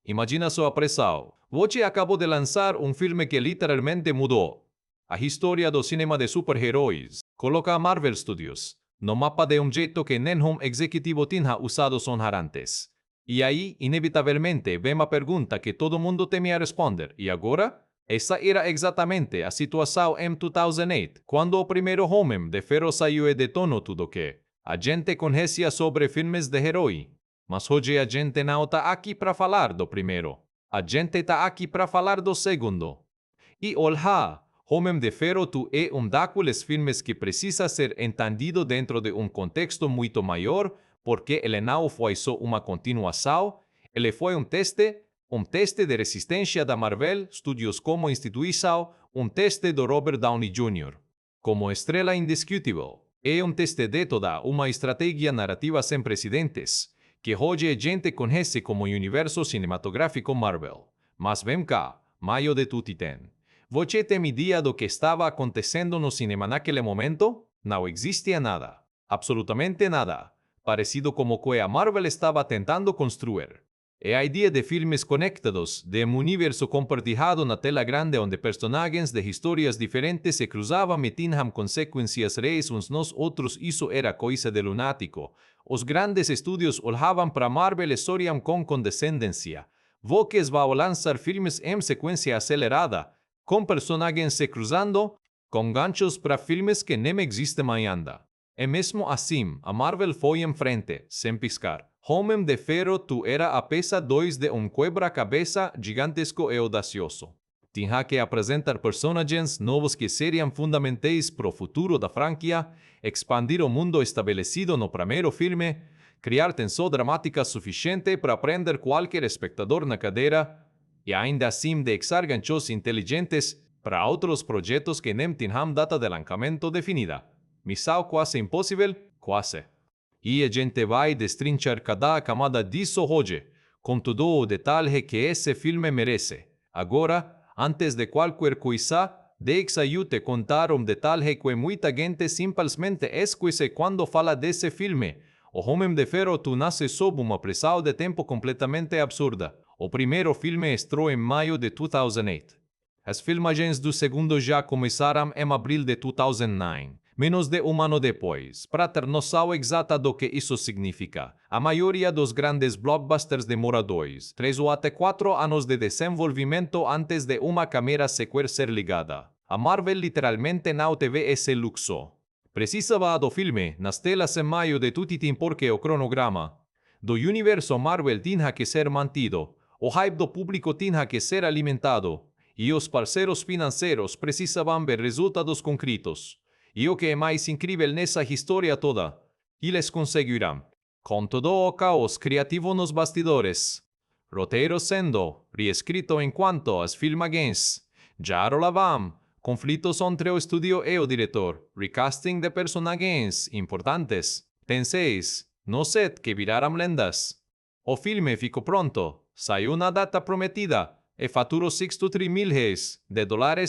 Imagina sua pressão. Você acabou de lançar um filme que literalmente mudou a história do cinema de super-heróis. Coloca a Marvel Studios no mapa de um jeito que nenhum executivo tinha usado antes. E aí, inevitavelmente, vem a pergunta que todo mundo temia responder. E agora? Essa era exatamente a situação em 2008, quando o primeiro Homem de Ferro saiu e detonou tudo que a gente conhecia sobre filmes de herói. Mas hoje a gente não está aqui para falar do primeiro. A gente está aqui para falar do segundo. E olha, Homem de Ferro é daqueles filmes que precisa ser entendido dentro de um contexto muito maior, porque ele não foi só uma continuação, ele foi um teste de resistência da Marvel Studios como instituição, um teste do Robert Downey Jr. como estrela indiscutível, e um teste de toda uma estratégia narrativa sem precedentes, que hoje a gente conhece como universo cinematográfico Marvel. Mas vem cá, maio de tutiten. Você tem ideia do que estava acontecendo no cinema naquele momento? Não existia nada. Absolutamente nada. Parecido como que a Marvel estava tentando construir. É a ideia de filmes conectados, de um universo compartilhado na tela grande onde personagens de histórias diferentes se cruzavam e tinham consequências reais uns nos outros. Isso era coisa de lunático. Os grandes estúdios olhavam para Marvel e sorriam com condescendência. Vocês vão lançar filmes em sequência acelerada, com personagens se cruzando, com ganchos para filmes que nem existem ainda. E mesmo assim, a Marvel foi em frente, sem piscar. Homem de Ferro era a peça 2 de um quebra-cabeça gigantesco e audacioso. Tinha que apresentar personagens novos que seriam fundamentais para o futuro da franquia, expandir o mundo estabelecido no primeiro filme, criar tensão dramática suficiente para prender qualquer espectador na cadeira, e ainda assim deixar ganchos inteligentes para outros projetos que nem tinham data de lançamento definida. Missão quase impossível, quase. E a gente vai destrinchar cada camada disso hoje, com todo o detalhe que esse filme merece. Agora, antes de qualquer coisa, deixa-eu te contar um detalhe que muita gente simplesmente esquece quando fala desse filme. O Homem de Ferro nasce sob uma pressão de tempo completamente absurda. O primeiro filme estreou em maio de 2008. As filmagens do segundo já começaram em abril de 2009. Menos de um ano depois, para ter noção exata do que isso significa, a maioria dos grandes blockbusters demora 2, 3 ou até 4 anos de desenvolvimento antes de uma câmera sequer ser ligada. A Marvel literalmente não teve esse luxo. Precisava do filme nas telas em maio de tutto porque o cronograma do universo Marvel tinha que ser mantido, o hype do público tinha que ser alimentado, e os parceiros financeiros precisavam ver resultados concretos. E o que é mais incrível nessa história toda, eles conseguirão, com todo o caos criativo nos bastidores, roteiro sendo reescrito enquanto as filmagens já rolavam, conflitos entre o estúdio e o diretor, recasting de personagens importantes, tenseis, no set que viraram lendas. O filme ficou pronto, saiu na data prometida e faturou $63 milhões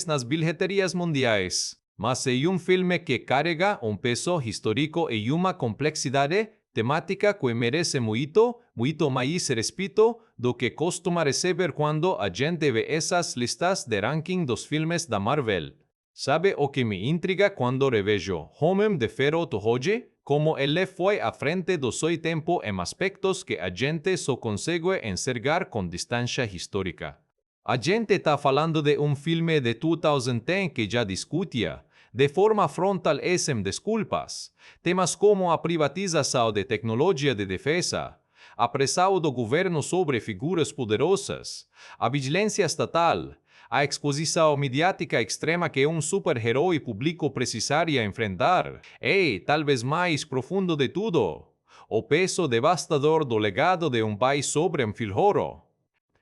nas bilheterias mundiais. Mas é um filme que carrega um peso histórico e uma complexidade temática que merece muito mais respeito do que costuma receber quando a gente vê essas listas de ranking dos filmes da Marvel. Sabe o que me intriga quando revejo Homem de Ferro hoje? Como ele foi à frente do seu tempo em aspectos que a gente só consegue enxergar com distância histórica. A gente está falando de um filme de 2010 que já discutia, de forma frontal e sem desculpas, temas como a privatização de tecnologia de defesa, a pressão do governo sobre figuras poderosas, a vigilância estatal, a exposição midiática extrema que um super-herói público precisaria enfrentar, e, talvez mais profundo de tudo, o peso devastador do legado de um país sobre um filho.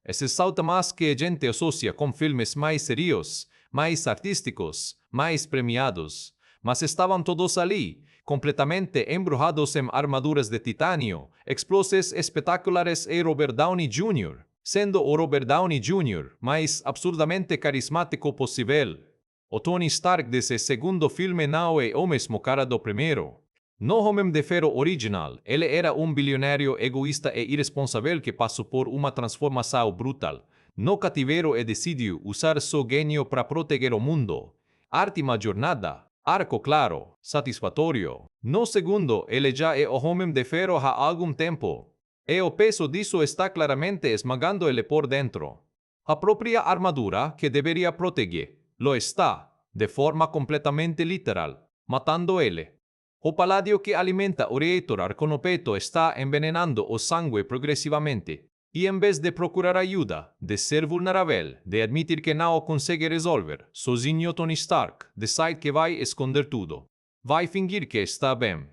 Esse salta mais que a gente associa com filmes mais serios, mais artísticos, mais premiados, mas estavam todos ali, completamente embrujados em armaduras de titânio, explosões espetaculares e Robert Downey Jr., sendo o Robert Downey Jr. mais absurdamente carismático possível. O Tony Stark desse segundo filme não é o mesmo cara do primeiro. No Homem de Ferro original, ele era um bilionário egoísta e irresponsável que passou por uma transformação brutal. No cativeiro e decidiu usar seu gênio para proteger o mundo. Última jornada. Arco claro, satisfatório. No segundo, ele já é o Homem de Ferro há algum tempo. E o peso disso está claramente esmagando ele por dentro. A própria armadura que deveria proteger, lo está, de forma completamente literal, matando ele. O paladio que alimenta o reactor Arconopeto está envenenando o sangue progressivamente. E em vez de procurar ayuda, de ser vulnerável, de admitir que não consegue resolver, sozinho Tony Stark decide que vai esconder tudo. Vai fingir que está bem.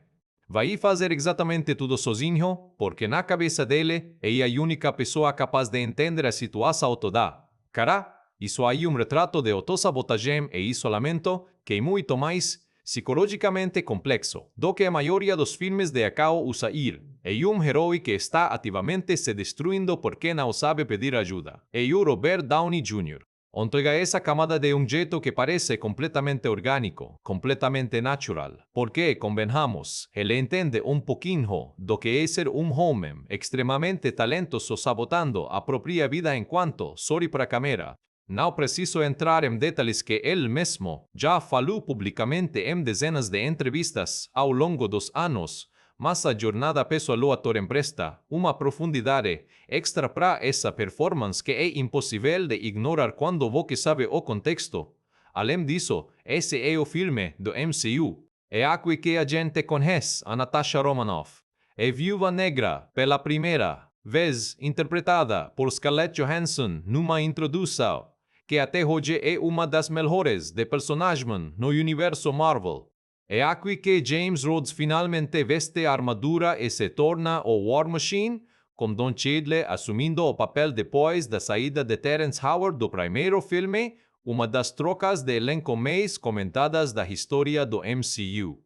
Vai fazer exatamente tudo sozinho, porque na cabeça dele, é a única pessoa capaz de entender a situação toda. Cara, isso aí retrato de autossabotagem e isolamento que é muito mais psicologicamente complexo do que a maioria dos filmes de acá usa ir. É herói que está ativamente se destruindo porque não sabe pedir ajuda. É o Robert Downey Jr. Entrega essa camada de jeito que parece completamente orgánico, completamente natural. Porque, convenhamos, ele entende pouquinho do que é ser homem extremamente talentoso sabotando a própria vida enquanto sorri para a câmera. Não preciso entrar em detalhes que ele mesmo já falou publicamente em dezenas de entrevistas ao longo dos anos, mas a jornada pessoal do ator empresta uma profundidade extra para essa performance que é impossível de ignorar quando você sabe o contexto. Além disso, esse é o filme do MCU. É aqui que a gente conhece a Natasha Romanoff. É Viúva Negra pela primeira vez interpretada por Scarlett Johansson numa introdução que até hoje é uma das melhores de personagem no universo Marvel. É aqui que James Rhodes finalmente veste a armadura e se torna o War Machine, com Don Cheadle assumindo o papel depois da saída de Terrence Howard do primeiro filme, uma das trocas de elenco mais comentadas da história do MCU.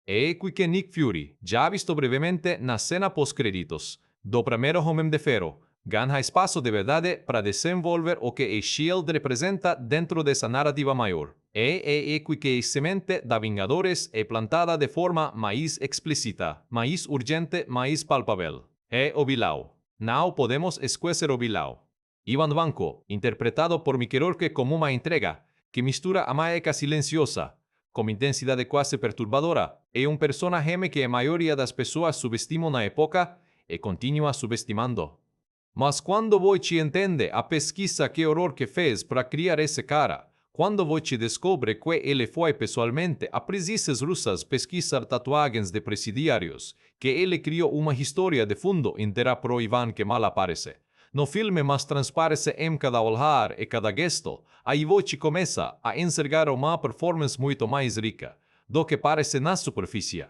É aqui que Nick Fury, já visto brevemente na cena pós-créditos do primeiro Homem de Ferro, ganha espaço de verdade para desenvolver o que a S.H.I.E.L.D. representa dentro dessa narrativa maior. É aqui que a semente da Vingadores é plantada de forma mais explícita, mais urgente, mais palpável. É o vilão. Não podemos esquecer o vilão. Ivan Vanko, interpretado por Mickey Rourke como uma entrega que mistura a mágica silenciosa com intensidade quase perturbadora, é personagem que a maioria das pessoas subestimam na época e continua subestimando. Mas quando você entende a pesquisa que horror que fez para criar esse cara, quando você descobre que ele foi pessoalmente a prisões russas pesquisar tatuagens de presidiários, que ele criou uma história de fundo inteira pro Ivan que mal aparece. No filme mas transparece em cada olhar e cada gesto, aí você começa a enxergar uma performance muito mais rica do que parece na superfície.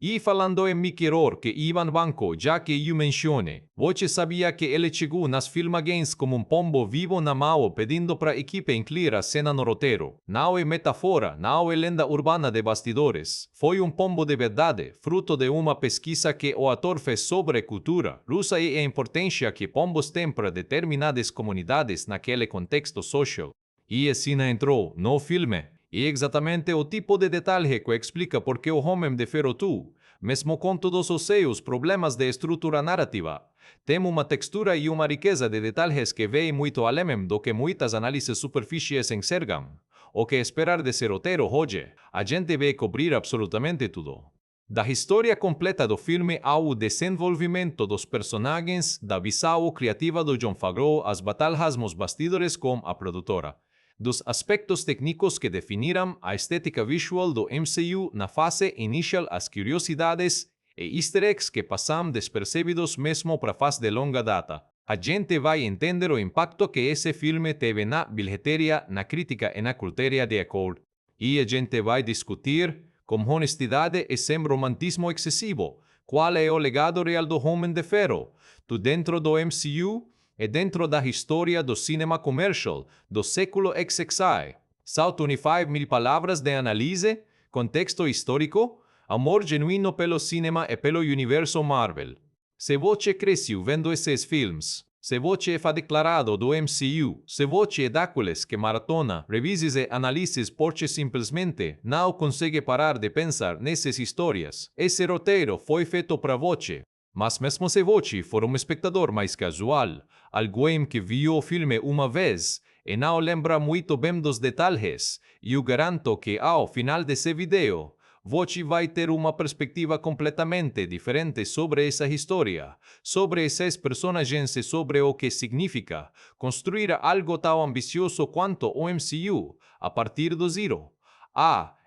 E falando em Mickey Rourke e Ivan Vanko, já que eu mencione, você sabia que ele chegou nas filmagens como pombo vivo na mão pedindo para a equipe incluir a cena no roteiro. Não é metáfora, não é lenda urbana de bastidores. Foi pombo de verdade, fruto de uma pesquisa que o ator fez sobre cultura russa e a importância que pombos têm para determinadas comunidades naquele contexto social. E a cena entrou no filme. E exatamente o tipo de detalhe que explica por que o Homem de Ferro 2, mesmo com todos os seus problemas de estrutura narrativa, tem uma textura e uma riqueza de detalhes que vai muito além do que muitas análises superficiais enxergam. O que esperar de ser roteiro hoje, a gente vai cobrir absolutamente tudo. Da história completa do filme ao desenvolvimento dos personagens, da visão criativa do Jon Favreau, as batalhas nos bastidores com a produtora, dos aspectos técnicos que definiram a estética visual do MCU na fase inicial, as curiosidades e easter eggs que passam despercebidos mesmo para faz de longa data. A gente vai entender o impacto que esse filme teve na bilheteria, na crítica e na cultura de acordo. E a gente vai discutir, com honestidade e sem romantismo excessivo, qual é o legado real do Homem de Ferro, dentro do MCU e dentro da história do cinema commercial do século XXI. São 25.000 palavras de análise, contexto histórico, amor genuíno pelo cinema e pelo universo Marvel. Se você cresceu vendo esses filmes, Se voce fa declarado do MCU, se voce é daqueles que maratona, revises e analises porque simplesmente não consegue parar de pensar nessas histórias. Esse roteiro foi feito para voce. Mas mesmo se voce for um espectador mais casual, alguém que viu o filme uma vez e não lembra muito bem dos detalhes, eu garanto que ao final desse vídeo, voce vai ter uma perspectiva completamente diferente sobre essa história, sobre esses personagens e sobre o que significa construir algo tão ambicioso quanto o MCU a partir do zero.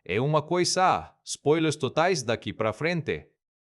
É uma coisa, spoilers totais daqui para frente.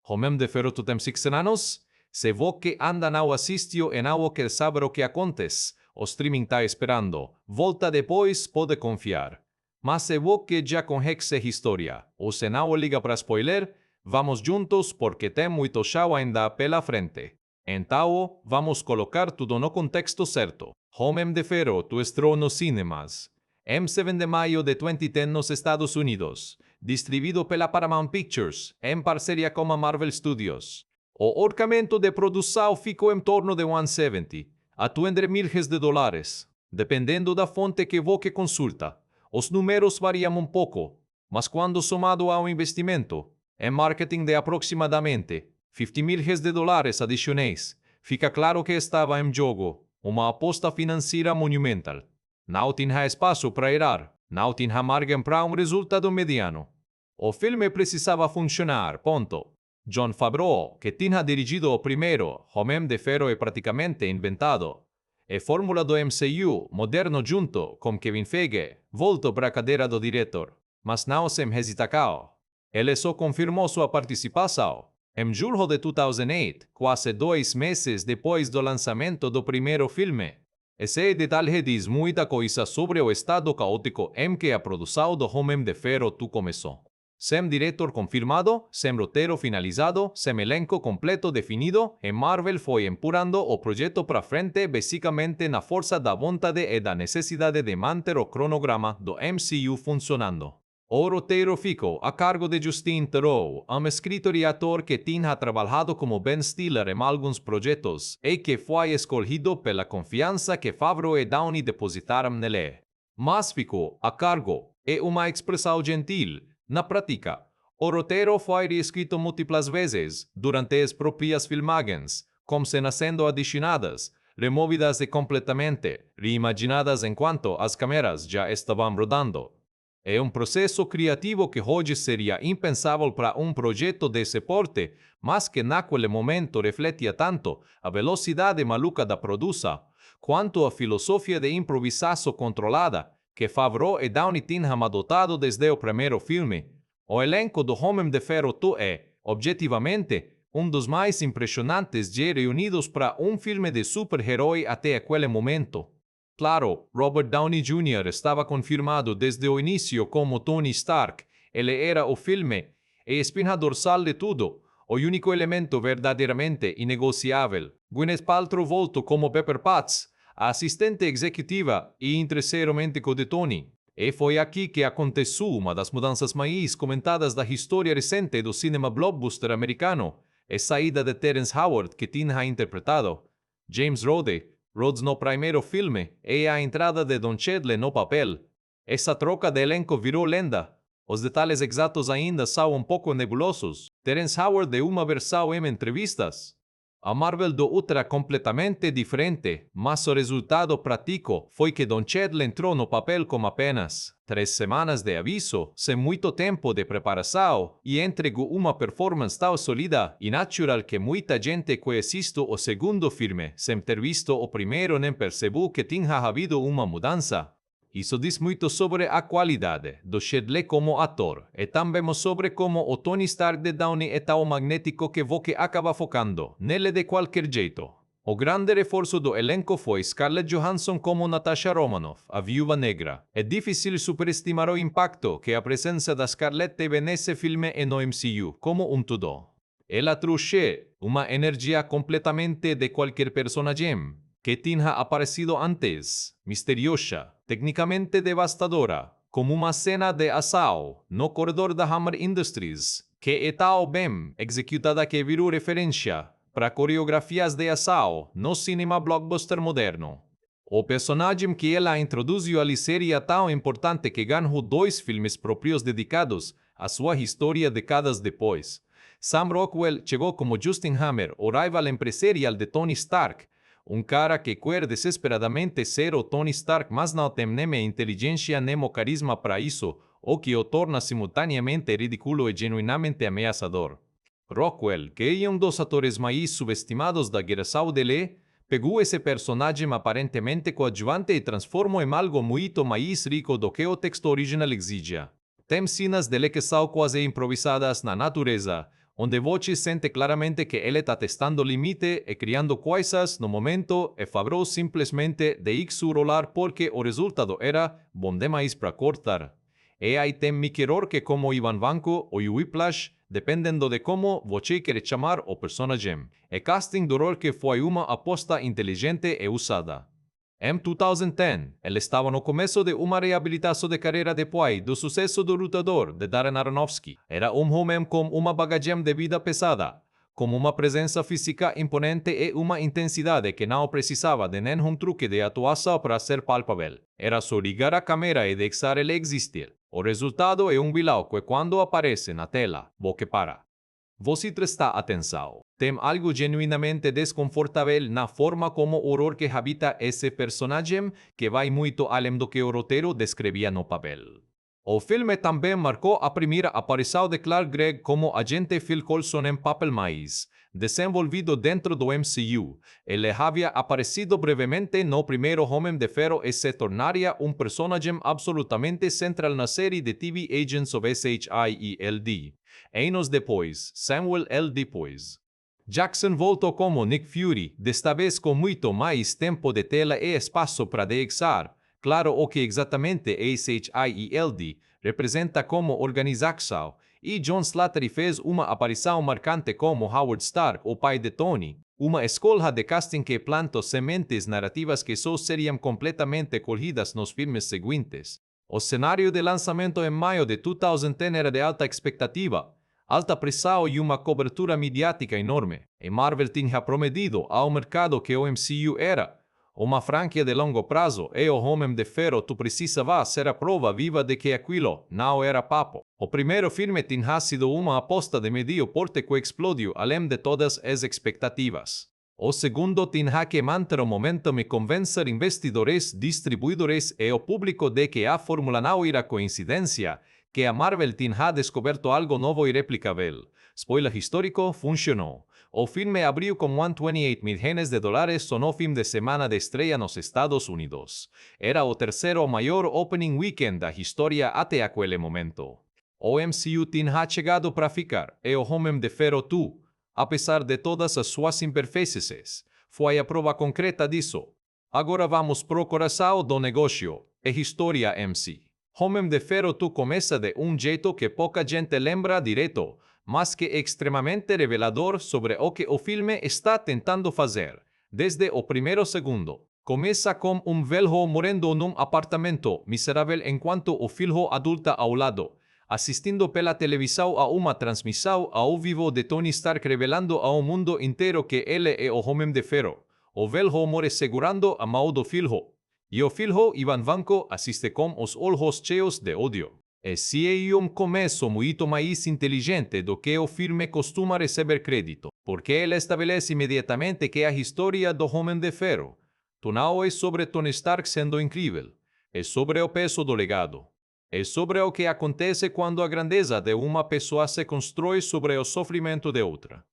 Homem de Ferro tu tem 6 anos? Se você anda não assistiu e não quer saber o que acontece, o streaming está esperando. Volta depois, pode confiar. Mas se você já conhece a história, ou se não liga para spoiler, vamos juntos porque tem muito show ainda pela frente. Então, vamos colocar tudo no contexto certo. Homem de Ferro tu estreou nos cinemas. Em 7 de maio de 2010 nos Estados Unidos, distribuído pela Paramount Pictures, em parceria com a Marvel Studios. O orçamento de produção ficou em torno de 170 a 200 milhões de dólares, dependendo da fonte que você consulta. Os números variam um pouco, mas quando somado ao investimento em marketing de aproximadamente 50 milhões de dólares adicionais, fica claro que estava em jogo uma aposta financeira monumental. Não tinha espaço para errar, não tinha margem para um resultado mediano. O filme precisava funcionar, ponto. Jon Favreau, que tinha dirigido o primeiro, Homem de Ferro é praticamente inventado. A fórmula do MCU, moderno junto com Kevin Feige, voltou para a cadeira do diretor, mas não se hesitacou. Ele só confirmou sua participação. Em julho de 2008, quase 2 meses depois do lançamento do primeiro filme. Esse detalhe diz muita coisa sobre o estado caótico em que a produção do Homem de Ferro começou. Sem diretor confirmado, sem roteiro finalizado, sem elenco completo definido, e Marvel foi empurrando o projeto para frente basicamente na força da vontade e da necessidade de manter o cronograma do MCU funcionando. O roteiro ficou a cargo de Justin Theroux, um escritor e ator que tinha trabalhado como Ben Stiller em alguns projetos e que foi escolhido pela confiança que Favreau e Downey depositaram nele. Mas ficou a cargo é uma expressão gentil. Na prática, o roteiro foi reescrito múltiplas vezes durante as próprias filmagens, com cenas sendo adicionadas, removidas e completamente reimaginadas enquanto as câmeras já estavam rodando. É um processo criativo que hoje seria impensável para um projeto desse porte, mas que naquele momento refletia tanto a velocidade maluca da produção, quanto a filosofia de improvisação controlada que Favreau e Downey tinham adotado desde o primeiro filme. O elenco do Homem de Ferro 2 é, objetivamente, um dos mais impressionantes já reunidos para um filme de super-herói até aquele momento. Claro, Robert Downey Jr. estava confirmado desde o início como Tony Stark. Ele era o filme e espinha dorsal de tudo, o único elemento verdadeiramente inegociável. Gwyneth Paltrow voltou como Pepper Potts, a assistente executiva e interesseiro médico de Tony. E foi aqui que aconteceu uma das mudanças mais comentadas da história recente do cinema blockbuster americano, a saída de Terrence Howard, que tinha interpretado James Rhodes no primeiro filme, e a entrada de Don Cheadle no papel. Essa troca de elenco virou lenda. Os detalhes exatos ainda são um pouco nebulosos. Terrence Howard deu uma versão em entrevistas. A Marvel deu outra completamente diferente, mas o resultado prático foi que Don Cheadle entrou no papel com apenas 3 semanas de aviso, sem muito tempo de preparação, e entregou uma performance tão sólida e natural que muita gente que assistiu o segundo filme, sem ter visto o primeiro, nem percebeu que tinha havido uma mudança. Isso diz muito sobre a qualidade do Cheadle como ator, e também sobre como o Tony Stark de Downey é tão magnético que você acaba focando nele de qualquer jeito. O grande reforço do elenco foi Scarlett Johansson como Natasha Romanoff, a Viúva Negra. É difícil superestimar o impacto que a presença da Scarlett teve nesse filme e no MCU como um todo. Ela trouxe uma energia completamente de qualquer personagem que tinha aparecido antes, misteriosa, tecnicamente devastadora, como uma cena de ação no corredor da Hammer Industries, que é tão bem executada que virou referência para coreografias de ação, no cinema blockbuster moderno. O personagem que ela introduziu à série é tão importante que ganhou 2 filmes próprios dedicados à sua história décadas depois. Sam Rockwell chegou como Justin Hammer, o rival empresarial de Tony Stark, cara que quer desesperadamente ser o Tony Stark, mas não tem nem inteligência nem carisma para isso, o que o torna simultaneamente ridículo e genuinamente ameaçador. Rockwell, que é dos atores mais subestimados da geração dele, pegou esse personagem aparentemente coadjuvante e transformou em algo muito mais rico do que o texto original exigia. Tem cenas dele que são quase improvisadas na natureza, onde você sente claramente que ele está testando limite e criando coisas no momento e Favreau simplesmente deixou rolar porque o resultado era bom demais para cortar. E aí tem Mickey Rourke como Ivan Vanko ou Whiplash, dependendo de como você quer chamar o personagem. E casting do Rourke foi uma aposta inteligente e usada. Em 2010, ele estava no começo de uma reabilitação de carreira depois do sucesso do Lutador, de Darren Aronofsky. Era homem com uma bagagem de vida pesada, com uma presença física imponente e uma intensidade que não precisava de nenhum truque de atuação para ser palpável. Era só ligar a câmera e deixar ele existir. O resultado é vilão que quando aparece na tela, você para. Você presta atenção. Tem algo genuinamente desconfortável na forma como o Rourke habita esse personagem que vai muito além do que o roteiro descrevia no papel. O filme também marcou a primeira aparição de Clark Gregg como agente Phil Coulson em papel mais desenvolvido dentro do MCU. Ele havia aparecido brevemente no primeiro Homem de Ferro e se tornaria personagem absolutamente central na série de TV Agents of S.H.I.E.L.D. Anos depois, Samuel L. depois. Jackson voltou como Nick Fury, desta vez com muito mais tempo de tela e espaço para deixar claro o que exatamente S.H.I.E.L.D. representa como organização, e John Slattery fez uma aparição marcante como Howard Stark, o pai de Tony, uma escola de casting que plantou sementes narrativas que só seriam completamente colhidas nos filmes seguintes. O cenário de lançamento em maio de 2010 era de alta expectativa, alta pressão e uma cobertura midiática enorme, e Marvel tinha prometido ao mercado que o MCU era uma franquia de longo prazo e o Homem de Ferro tu precisava ser a prova viva de que aquilo não era papo. O primeiro filme tinha sido uma aposta de medio porte que explodiu além de todas as expectativas. O segundo tinha que manter o momentum e convencer investidores, distribuidores e o público de que a fórmula não era coincidência, que a Marvel tinha descoberto algo novo e replicável. Spoiler histórico, funcionou. O filme abriu com $128 milhões no fim de semana de estreia nos Estados Unidos. Era o terceiro maior opening weekend da história até aquele momento. O MCU tinha chegado para ficar, e o Homem de Ferro 2, apesar de todas as suas imperfeições, foi a prova concreta disso. Agora vamos pro coração do negócio, e história MC. Homem de Ferro 2 começa de jeito que pouca gente lembra direito, mas que é extremamente revelador sobre o que o filme está tentando fazer. Desde o primeiro segundo, começa com velho morrendo num apartamento miserável enquanto o filho adulta ao lado, assistindo pela televisão a uma transmissão ao vivo de Tony Stark revelando ao mundo inteiro que ele é o Homem de Ferro. O velho morre segurando a mão do filho, e o filho, Ivan Vanko, assiste com os olhos cheios de ódio. Esse é começo muito mais inteligente do que o filme costuma receber crédito, porque ele estabelece imediatamente que a história do Homem de Ferro não é sobre Tony Stark sendo incrível, é sobre o peso do legado. É sobre o que acontece quando a grandeza de uma pessoa se constrói sobre o sofrimento de outra.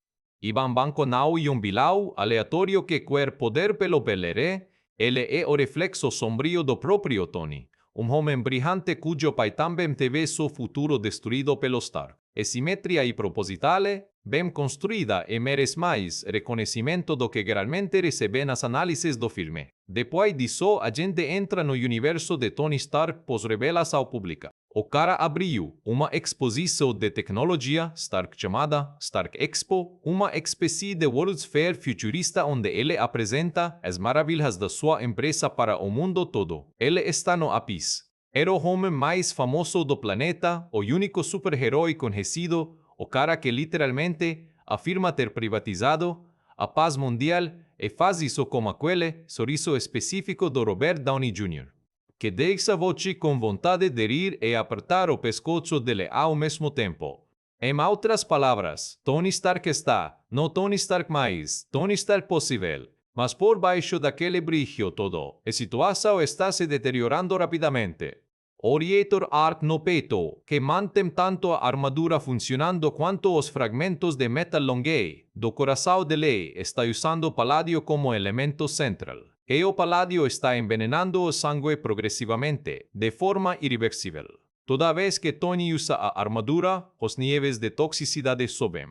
Ivan Vanko não é vilão aleatório que quer poder pelo poder, ele é o reflexo sombrio do próprio Tony. Homem brilhante cujo pai também teve seu futuro destruído pelo Stark. É simetria e proposital, bem construída e merece mais reconhecimento do que geralmente recebe nas análises do filme. Depois disso, a gente entra no universo de Tony Stark pós-revelação pública. O cara abriu uma exposição de tecnologia, Stark chamada Stark Expo, uma espécie de World's Fair futurista onde ele apresenta as maravilhas da sua empresa para o mundo todo. Ele está no ápice. Era o homem mais famoso do planeta, o único super-herói conhecido, o cara que literalmente afirma ter privatizado a paz mundial e faz isso com aquele sorriso específico do Robert Downey Jr., que deixa você com vontade de rir e apertar o pescoço dele ao mesmo tempo. Em outras palavras, Tony Stark está, não Tony Stark mais, Tony Stark possível. Mas por baixo daquele brilho todo, a situação está se deteriorando rapidamente. O reator arc no peito, que mantém tanto a armadura funcionando quanto os fragmentos de metal longuei do coração dele, está usando paládio como elemento central. E o paládio está envenenando o sangue progressivamente, de forma irreversível. Toda vez que Tony usa a armadura, os níveis de toxicidade sobem.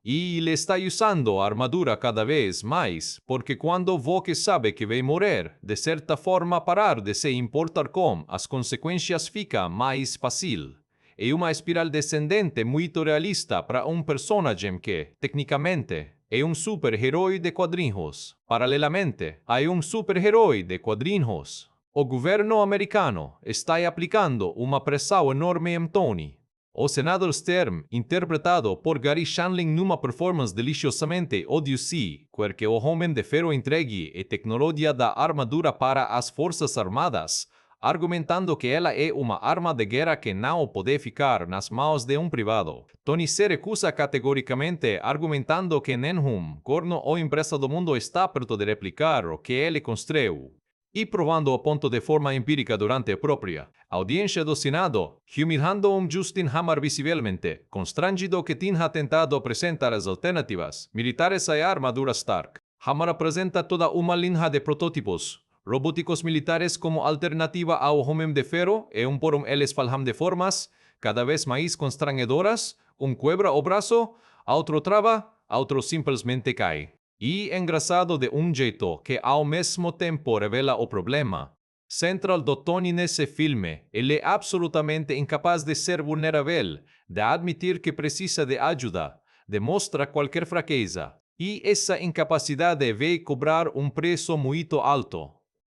E ele está usando a armadura cada vez mais, porque quando você sabe que vai morrer, de certa forma parar de se importar com as consequências fica mais fácil. É uma espiral descendente muito realista para um personagem que, tecnicamente, é um super-herói de quadrinhos. Paralelamente, há um super-herói de quadrinhos. O governo americano está aplicando uma pressão enorme em Tony. O senador Stern, interpretado por Gary Shandling numa performance deliciosamente odiosa, quer que o homem de ferro entregue a tecnologia da armadura para as forças armadas, argumentando que ela é uma arma de guerra que não pode ficar nas mãos de um privado. Tony se recusa categoricamente, argumentando que nenhum governo ou empresa do mundo está perto de replicar o que ele construiu. E provando o ponto de forma empírica durante a própria audiência do Senado, humilhando Justin Hammer visivelmente, constrangido que tinha tentado apresentar as alternativas militares à armadura Stark. Hammer apresenta toda uma linha de prototipos robóticos militares como alternativa ao Homem de Ferro e por eles falam de formas cada vez mais constrangedoras, quebra o braço, outro trava, outro simplesmente cai. E engraçado de jeito que ao mesmo tempo revela o problema central do Tony nesse filme. Ele é absolutamente incapaz de ser vulnerável, de admitir que precisa de ajuda, de mostrar qualquer fraqueza. E essa incapacidade vai cobrar um preço muito alto.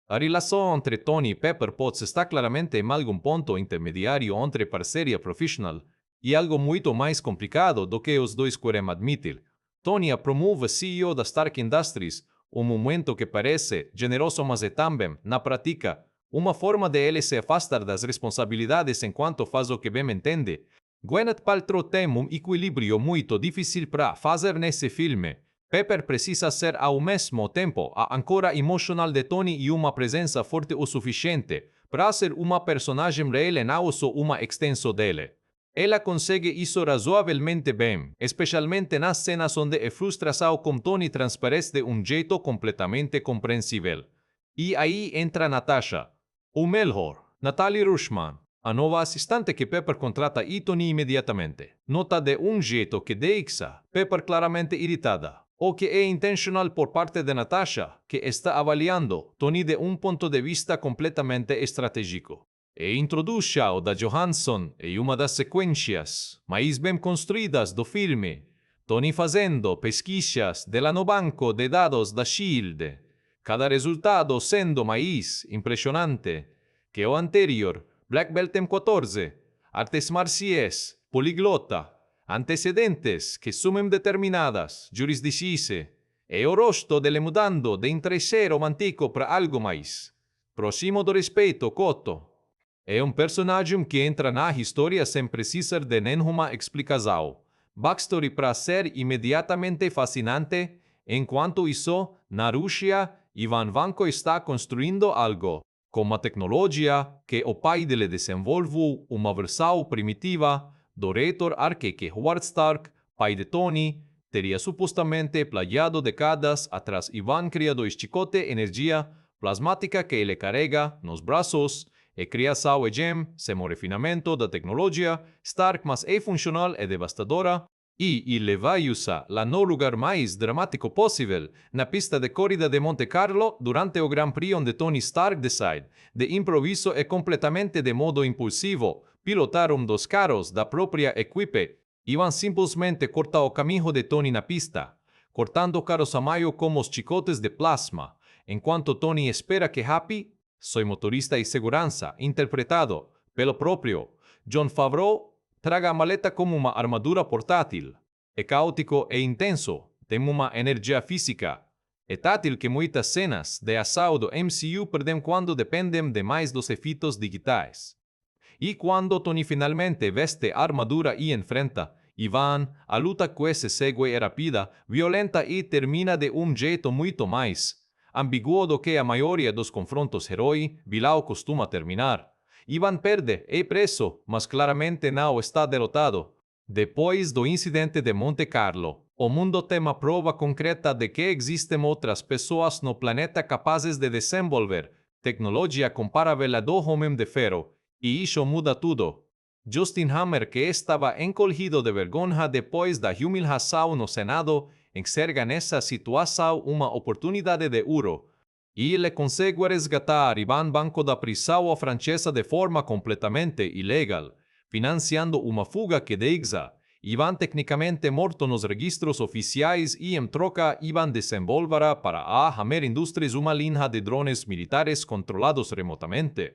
A relação entre Tony e Pepper Potts está claramente em algum ponto intermediário entre parceria profissional e algo muito mais complicado do que os dois querem admitir. Tony promove CEO da Stark Industries, momento que parece generoso, mas é também, na prática, uma forma de ele se afastar das responsabilidades enquanto faz o que bem entende. Gwyneth Paltrow tem equilíbrio muito difícil para fazer nesse filme. Pepper precisa ser ao mesmo tempo a âncora emocional de Tony e uma presença forte o suficiente para ser uma personagem real e não só uma extensão dele. Ela consegue isso razoavelmente bem, especialmente nas cenas onde a frustração com Tony transparece de jeito completamente compreensível. E aí entra Natasha, ou melhor, Natalie Rushman, a nova assistente que Pepper contrata e Tony imediatamente. Nota de jeito que deixa Pepper claramente irritada, o que é intencional por parte de Natasha, que está avaliando Tony de ponto de vista completamente estratégico. E introduz o da Johansson em uma das sequências mais bem construídas do filme, Tony fazendo pesquisas no banco de dados da S.H.I.E.L.D., cada resultado sendo mais impressionante que o anterior. Black Belt em 14, artes marciais, poliglota, antecedentes que sumem determinadas, jurisdizice, e o rosto dele mudando de interesseiro romantico para algo mais próximo do respeito coto. É personagem que entra na história sem precisar de nenhuma explicação. Backstory para ser imediatamente fascinante, enquanto isso, na Rússia, Ivan Vanko está construindo algo, com uma tecnologia que o pai dele desenvolveu uma versão primitiva do reator arc que Howard Stark, pai de Tony, teria supostamente plagiado décadas atrás. Ivan cria do chicote energia plasmática que ele carrega nos braços, e criação e gem, sem o refinamento da tecnologia, Stark mas é funcional e devastadora, e ele vai usar lá no lugar mais dramático possível, na pista de corrida de Monte Carlo, durante o Grand Prix onde Tony Stark decide, de improviso e completamente de modo impulsivo, pilotar dos carros da própria equipe. Ivan simplesmente corta o caminho de Tony na pista, cortando carros a maio como os chicotes de plasma, enquanto Tony espera que Happy, seu motorista e segurança, interpretado pelo próprio Jon Favreau, traga a maleta como uma armadura portátil. É caótico e intenso, tem uma energia física. É tátil que muitas cenas de ação do MCU perdem quando dependem demais dos efeitos digitais. E quando Tony finalmente veste a armadura e enfrenta Ivan, a luta que se segue é rápida, violenta e termina de jeito muito mais ambíguo do que a maioria dos confrontos herói vilão costuma terminar. Ivan perde, é preso, mas claramente não está derrotado. Depois do incidente de Monte Carlo, o mundo tem uma prova concreta de que existem outras pessoas no planeta capazes de desenvolver tecnologia comparável a do Homem de Ferro, e isso muda tudo. Justin Hammer, que estava encolhido de vergonha depois da humilhação no Senado, enxerga nessa situação uma oportunidade de ouro. E ele consegue resgatar Ivan Banco da prisão francesa de forma completamente ilegal, financiando uma fuga que deixa Ivan tecnicamente morto nos registros oficiais e em troca Ivan desenvolverá para a Hammer Industries uma linha de drones militares controlados remotamente.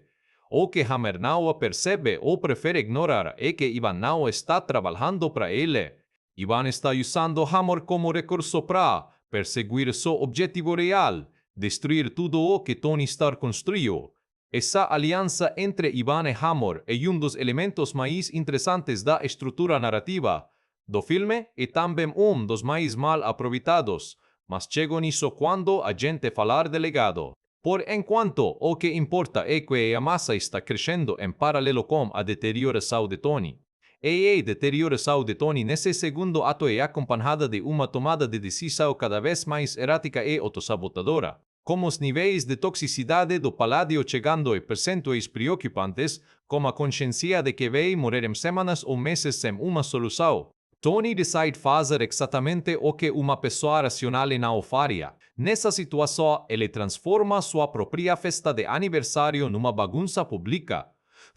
O que Hammer não percebe ou prefere ignorar é que Ivan não está trabalhando para ele. Ivan está usando Hammer como recurso para perseguir seu objetivo real, destruir tudo o que Tony Stark construiu. Essa aliança entre Ivan e Hammer é um dos elementos mais interessantes da estrutura narrativa do filme e também dos mais mal aproveitados, mas chego nisso quando a gente falar de legado. Por enquanto, o que importa é que a massa está crescendo em paralelo com a deterioração de Tony. E a deterioração de Tony nesse segundo ato é acompanhada de uma tomada de decisão cada vez mais errática e autossabotadora. Como os níveis de toxicidade do paládio chegando a percentuais preocupantes, como a consciência de que vai morrer em semanas ou meses sem uma solução. Tony decide fazer exatamente o que uma pessoa racional não faria. Nessa situação, ele transforma sua própria festa de aniversário numa bagunça pública.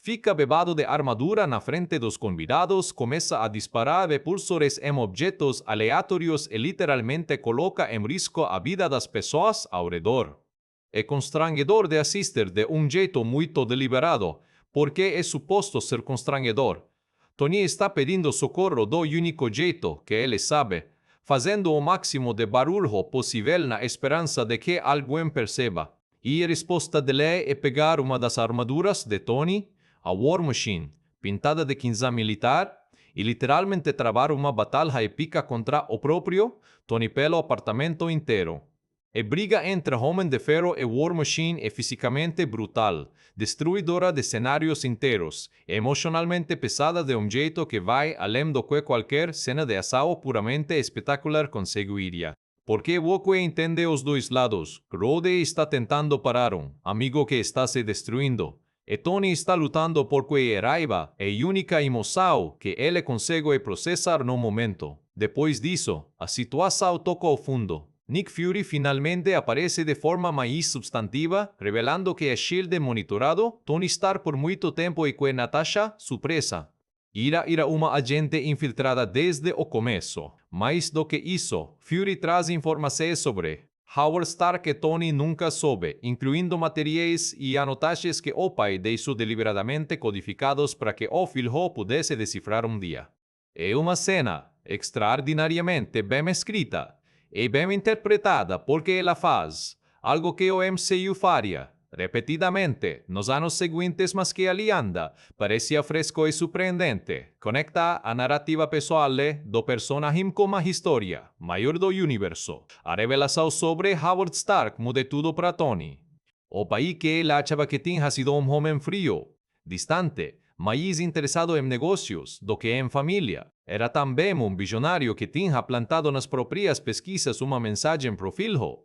Fica bebado de armadura na frente dos convidados, começa a disparar repulsores em objetos aleatórios e literalmente coloca em risco a vida das pessoas ao redor. É constrangedor de assistir de jeito muito deliberado, porque é suposto ser constrangedor. Tony está pedindo socorro do único jeito que ele sabe, fazendo o máximo de barulho possível na esperança de que alguém perceba. E a resposta dele é pegar uma das armaduras de Tony, a War Machine, pintada de cinza militar, e literalmente travar uma batalha épica contra o próprio Tony pelo apartamento inteiro. A briga entre Homem de Ferro e War Machine é fisicamente brutal, destruidora de cenários inteiros, e emocionalmente pesada de jeito que vai além do que qualquer cena de ação puramente espetacular conseguiria. Porque Wokwe entende os dois lados. Rhodey está tentando parar amigo que está se destruindo. E Tony está lutando porque a raiva é a única emoção que ele consegue processar no momento. Depois disso, a situação toca o fundo. Nick Fury finalmente aparece de forma mais substantiva, revelando que a S.H.I.E.L.D. é monitorado Tony Stark por muito tempo e que Natasha, surpresa, era uma agente infiltrada desde o começo. Mais do que isso, Fury traz informações sobre Howard Stark que Tony nunca soube, incluindo materiais e anotações que o pai deixou deliberadamente codificados para que o filho pudesse decifrar dia. É uma cena extraordinariamente bem escrita e bem interpretada porque ela faz algo que o MCU faria repetidamente nos anos seguintes, mas que ali anda, parecia fresco e surpreendente. Conecta a narrativa pessoal do personagem com a história maior do universo. A revelação sobre Howard Stark muda tudo para Tony. O país que ele achava que tinha sido homem frio, distante, mais interessado em negócios do que em família. Era também visionário que tinha plantado nas próprias pesquisas uma mensagem pro filho.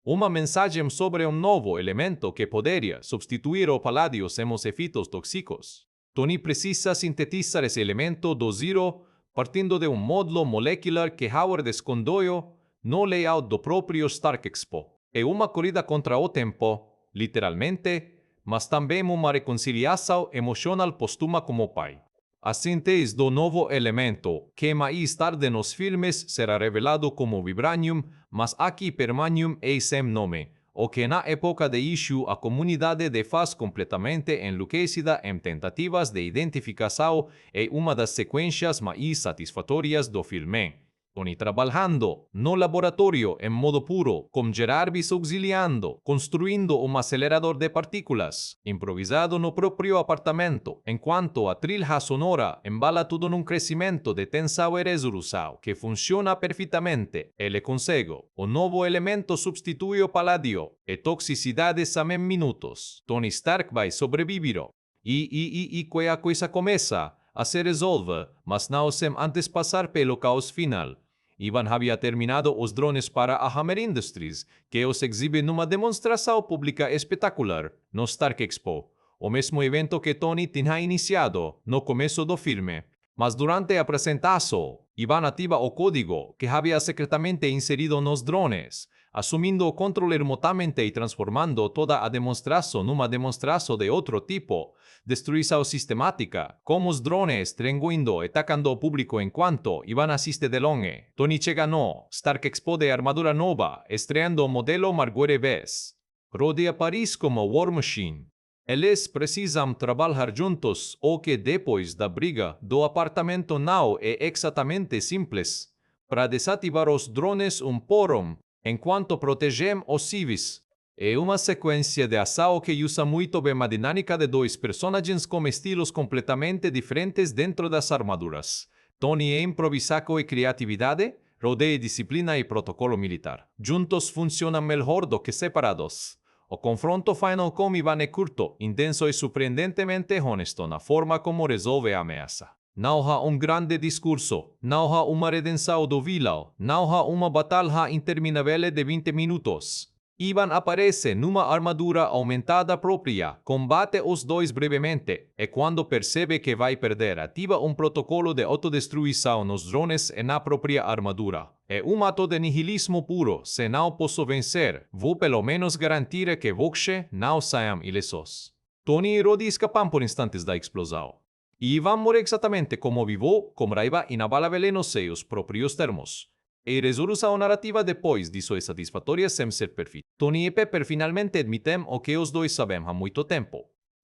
Uma mensagem sobre novo elemento que poderia substituir o paládio sem os efeitos tóxicos. Tony precisa sintetizar esse elemento do zero partindo de módulo molecular que Howard escondeu no layout do próprio Stark Expo. É uma corrida contra o tempo, literalmente, mas também uma reconciliação emocional póstuma como pai. A síntese do novo elemento, que mais tarde nos filmes será revelado como Vibranium, mas aqui Permanium é sem nome, o que na época de issue a comunidade de faz completamente enlouquecida em tentativas de identificação é uma das sequências mais satisfatórias do filme. Tony trabajando no laboratorio en modo puro, con Gerardis auxiliando, construyendo un acelerador de partículas, improvisado no propio apartamento, en cuanto a trilha sonora, embala todo un crecimiento de tensao e resolução, que funciona perfeitamente, e le consego, o novo elemento substitui o paladio, e toxicidades a minutos. Tony Stark vai sobrevivir. E que a coisa começa a se resolve, mas não sem antes passar pelo caos final. Ivan havia terminado os drones para a Hammer Industries, que os exibe numa demonstração pública espetacular no Stark Expo, o mesmo evento que Tony tinha iniciado no começo do filme. Mas durante a apresentação, Ivan ativa o código que havia secretamente inserido nos drones, assumindo o controle remotamente e transformando toda a demonstração numa demonstração de outro tipo, destruição sistemática, como os drones trenguindo e atacando o público enquanto Ivan assiste de longe. Tony chega no Stark Expo de armadura nova, estreando o modelo Marguerite Vez. Rodea Paris como War Machine. Eles precisam trabalhar juntos o que depois da briga do apartamento não é exatamente simples. Para desativar os drones porum, enquanto protegem os civis. É uma sequência de ação que usa muito bem a dinâmica de dois personagens com estilos completamente diferentes dentro das armaduras. Tony é improvisado e criatividade, rodeia disciplina e protocolo militar. Juntos funcionam melhor do que separados. O confronto final com Ivan é curto, intenso e surpreendentemente honesto na forma como resolve a ameaça. Não há grande discurso, não há uma redenção do vilão, não há uma batalha interminável de 20 minutos. Ivan aparece numa armadura aumentada própria, combate os dois brevemente, e quando percebe que vai perder, ativa protocolo de autodestruição nos drones e na própria armadura. É ato de nihilismo puro, se não posso vencer, vou pelo menos garantir que vocês não saiam ilesos. Tony e Rhodey escapam por instantes da explosão. E Ivan morre exatamente como vivou, com raiva inabalável nos seus próprios termos. E resolução narrativa depois disso é satisfatória sem ser perfeita. Tony e Pepper finalmente admitem o que os dois sabem há muito tempo.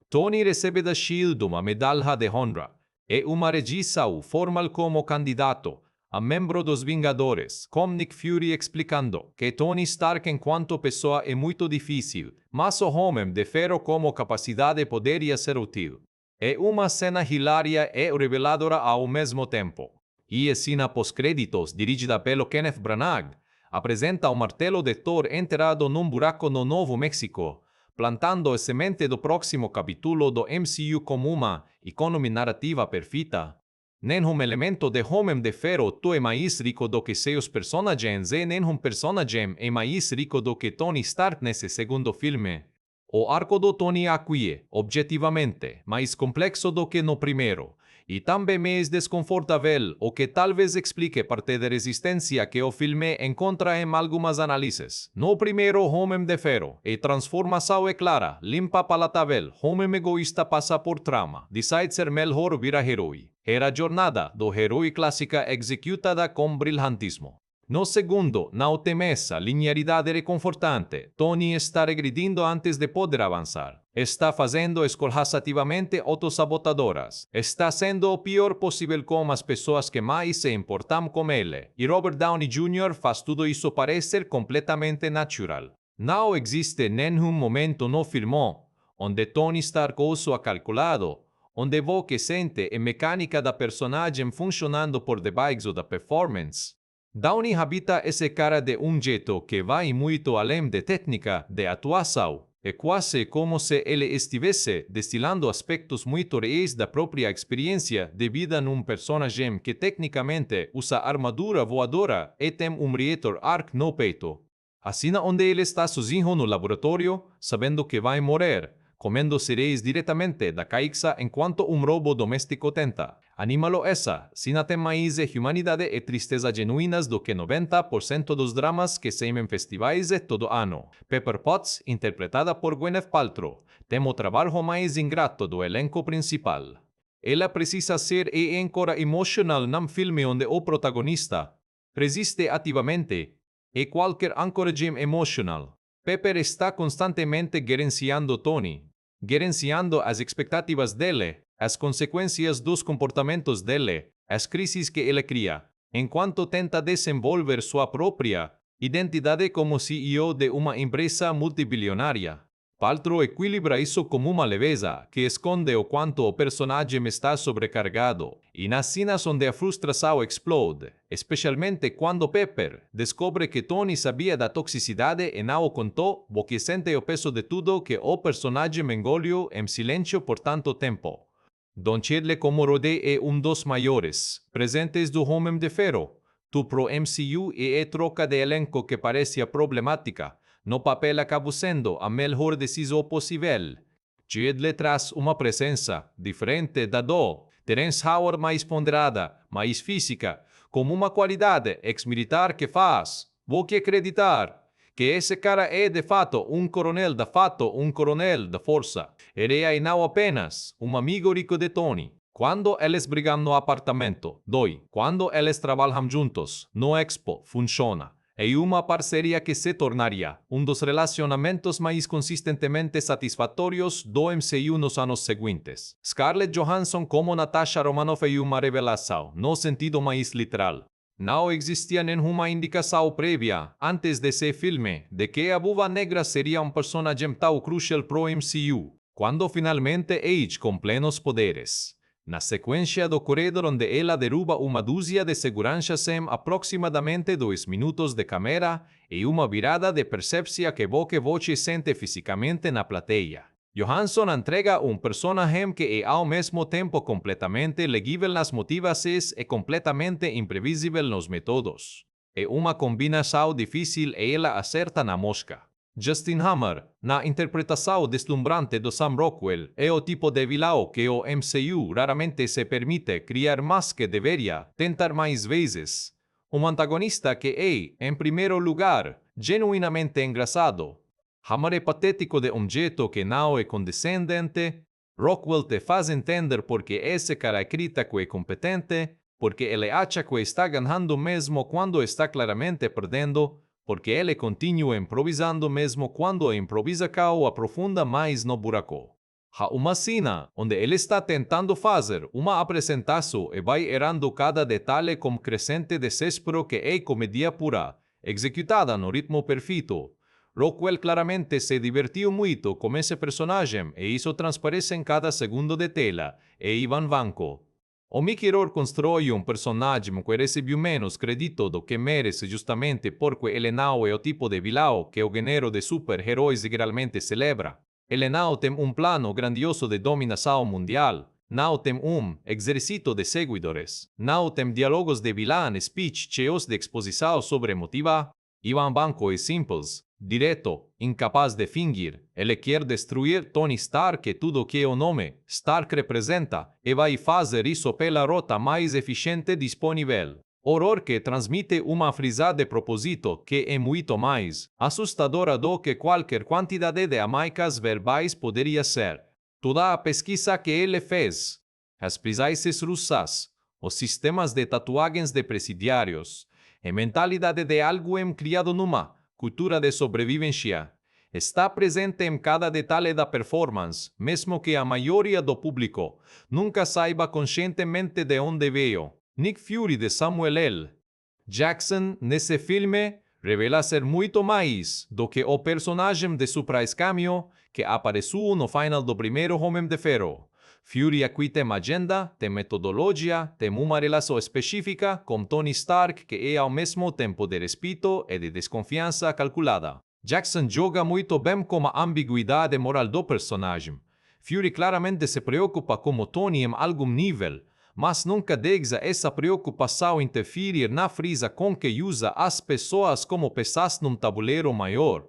Tony recebe da S.H.I.E.L.D. uma medalha de honra e uma rejeição formal como candidato a membro dos Vingadores, com Nick Fury explicando que Tony Stark enquanto pessoa é muito difícil, mas o homem de ferro como capacidade poderia ser útil. É uma cena hilária e reveladora ao mesmo tempo. E a cena pós-créditos, dirigida pelo Kenneth Branagh, apresenta o martelo de Thor enterrado num buraco no Novo México, plantando a semente do próximo capítulo do MCU como uma economia narrativa perfeita. Nenhum elemento de Homem de Ferro é mais rico do que seus personagens e nenhum personagem é mais rico do que Tony Stark nesse segundo filme. O arco do Tony aqui é, objetivamente, mais complexo do que no primeiro, e também mais desconfortável, o que talvez explique parte da resistência que o filme encontra em algumas análises. No primeiro, Homem de Ferro, a transformação é clara, limpa palatável, homem egoísta passa por trauma, decide ser melhor vira herói. Era a jornada do herói clássica executada com brilhantismo. No segundo, não tem essa linearidade reconfortante. Tony está regredindo antes de poder avançar. Está fazendo escolhas ativamente autosabotadoras. Está sendo o pior possível com as pessoas que mais se importam com ele. E Robert Downey Jr. faz tudo isso parecer completamente natural. Não existe nenhum momento no filme onde Tony Stark usa calculado, onde o que sente é mecânica da personagem funcionando por debaixo da performance. Downey habita esse cara de jeito que vai muito além de técnica de atuação. É quase como se ele estivesse destilando aspectos muito reais da própria experiência de vida num personagem que tecnicamente usa armadura voadora e tem reator arc no peito. A cena onde ele está sozinho no laboratório, sabendo que vai morrer, comendo cereais diretamente da caixa enquanto robô doméstico tenta. Anímalo essa, cena tem mais humanidade e tristeza genuínas do que 90% dos dramas que se em festivais todo ano. Pepper Potts, interpretada por Gwyneth Paltrow, tem o trabalho mais ingrato do elenco principal. Ela precisa ser a âncora emocional num filme onde o protagonista resiste ativamente e qualquer ancoragem emocional. Pepper está constantemente gerenciando Tony, gerenciando as expectativas dele, as consequências dos comportamentos dele, as crises que ele cria. enquanto tenta desenvolver sua própria identidade como CEO de uma empresa multibilionária. Paltrow equilibra isso com uma leveza que esconde o quanto o personagem está sobrecargado, e nas cenas onde a frustração explode, especialmente quando Pepper descobre que Tony sabia da toxicidade e não o contou, porque sente o peso de tudo que o personagem engoliu em silêncio por tanto tempo. Don Cheadle como Rhodey é dos maiores presentes do Homem de Ferro. Tu pro MCU e a troca de elenco que parecia problemática. No papel acabou sendo a melhor decisão possível. Cheadle traz uma presença diferente da do Terence Howard mais ponderada, mais física, como uma qualidade ex-militar que faz você acreditar que esse cara é de fato um coronel da força. Ele é não apenas um amigo rico de Tony. Quando eles brigam no apartamento, quando eles trabalham juntos, no Expo, funciona. É uma parceria que se tornaria dos relacionamentos mais consistentemente satisfatórios do MCU nos anos seguintes. Scarlett Johansson como Natasha Romanoff é uma revelação, no sentido mais literal. Não existia nenhuma indicação prévia, antes desse filme, de que a Viúva Negra seria personagem tão crucial pro MCU, quando finalmente age com plenos poderes. Na sequência do corredor onde ela derruba uma dúzia de seguranças em aproximadamente 2 minutos de câmera e uma virada de percepção que você sente fisicamente na plateia. Johansson entrega personagem que é ao mesmo tempo completamente legível nas motivações e completamente imprevisível nos métodos. É uma combinação difícil e ela acerta na mosca. Justin Hammer, na interpretação deslumbrante de Sam Rockwell, é o tipo de vilão que o MCU raramente se permite criar mais que deveria tentar mais vezes. Um antagonista que é, em primeiro lugar, genuinamente engraçado. Hammer é patético de jeito que não é condescendente. Rockwell te faz entender porque esse cara crítico é competente, porque ele acha que está ganhando mesmo quando está claramente perdendo, porque ele continua improvisando mesmo quando improvisa ou aprofunda mais no buraco. Há uma cena onde ele está tentando fazer uma apresentação e vai errando cada detalhe com crescente desespero que é comédia pura, executada no ritmo perfeito. Rockwell claramente se divertiu muito com esse personagem e isso transparece em cada segundo de tela, e Ivan Vanko. O Mickey Rourke constrói personagem que recebeu menos crédito do que merece justamente porque ele não é o tipo de vilão que o gênero de super-heróis geralmente celebra. Ele não tem plano grandioso de dominação mundial, não tem exército de seguidores, não tem diálogos de vilão speech cheios de exposição sobremotiva. Ivan Vanko é simples, direto, incapaz de fingir. Ele quer destruir Tony Stark e tudo que o nome Stark representa, e vai fazer isso pela rota mais eficiente disponível. Horror que transmite uma frisa de propósito que é muito mais assustadora do que qualquer quantidade de amaicas verbais poderia ser. Toda a pesquisa que ele fez, as prisões russas, os sistemas de tatuagens de presidiários, a mentalidade de alguém criado numa cultura de sobrevivência, está presente em cada detalhe da performance, mesmo que a maioria do público nunca saiba conscientemente de onde veio. Nick Fury de Samuel L. Jackson, nesse filme, revela ser muito mais do que o personagem de surprise cameo que apareceu no final do primeiro Homem de Ferro. Fury aqui tem agenda, tem metodologia, tem uma relação específica com Tony Stark que é ao mesmo tempo de respeito e de desconfiança calculada. Jackson joga muito bem com a ambiguidade moral do personagem. Fury claramente se preocupa com Tony em algum nível, mas nunca deixa essa preocupação interferir na frisa com que usa as pessoas como peças num tabuleiro maior.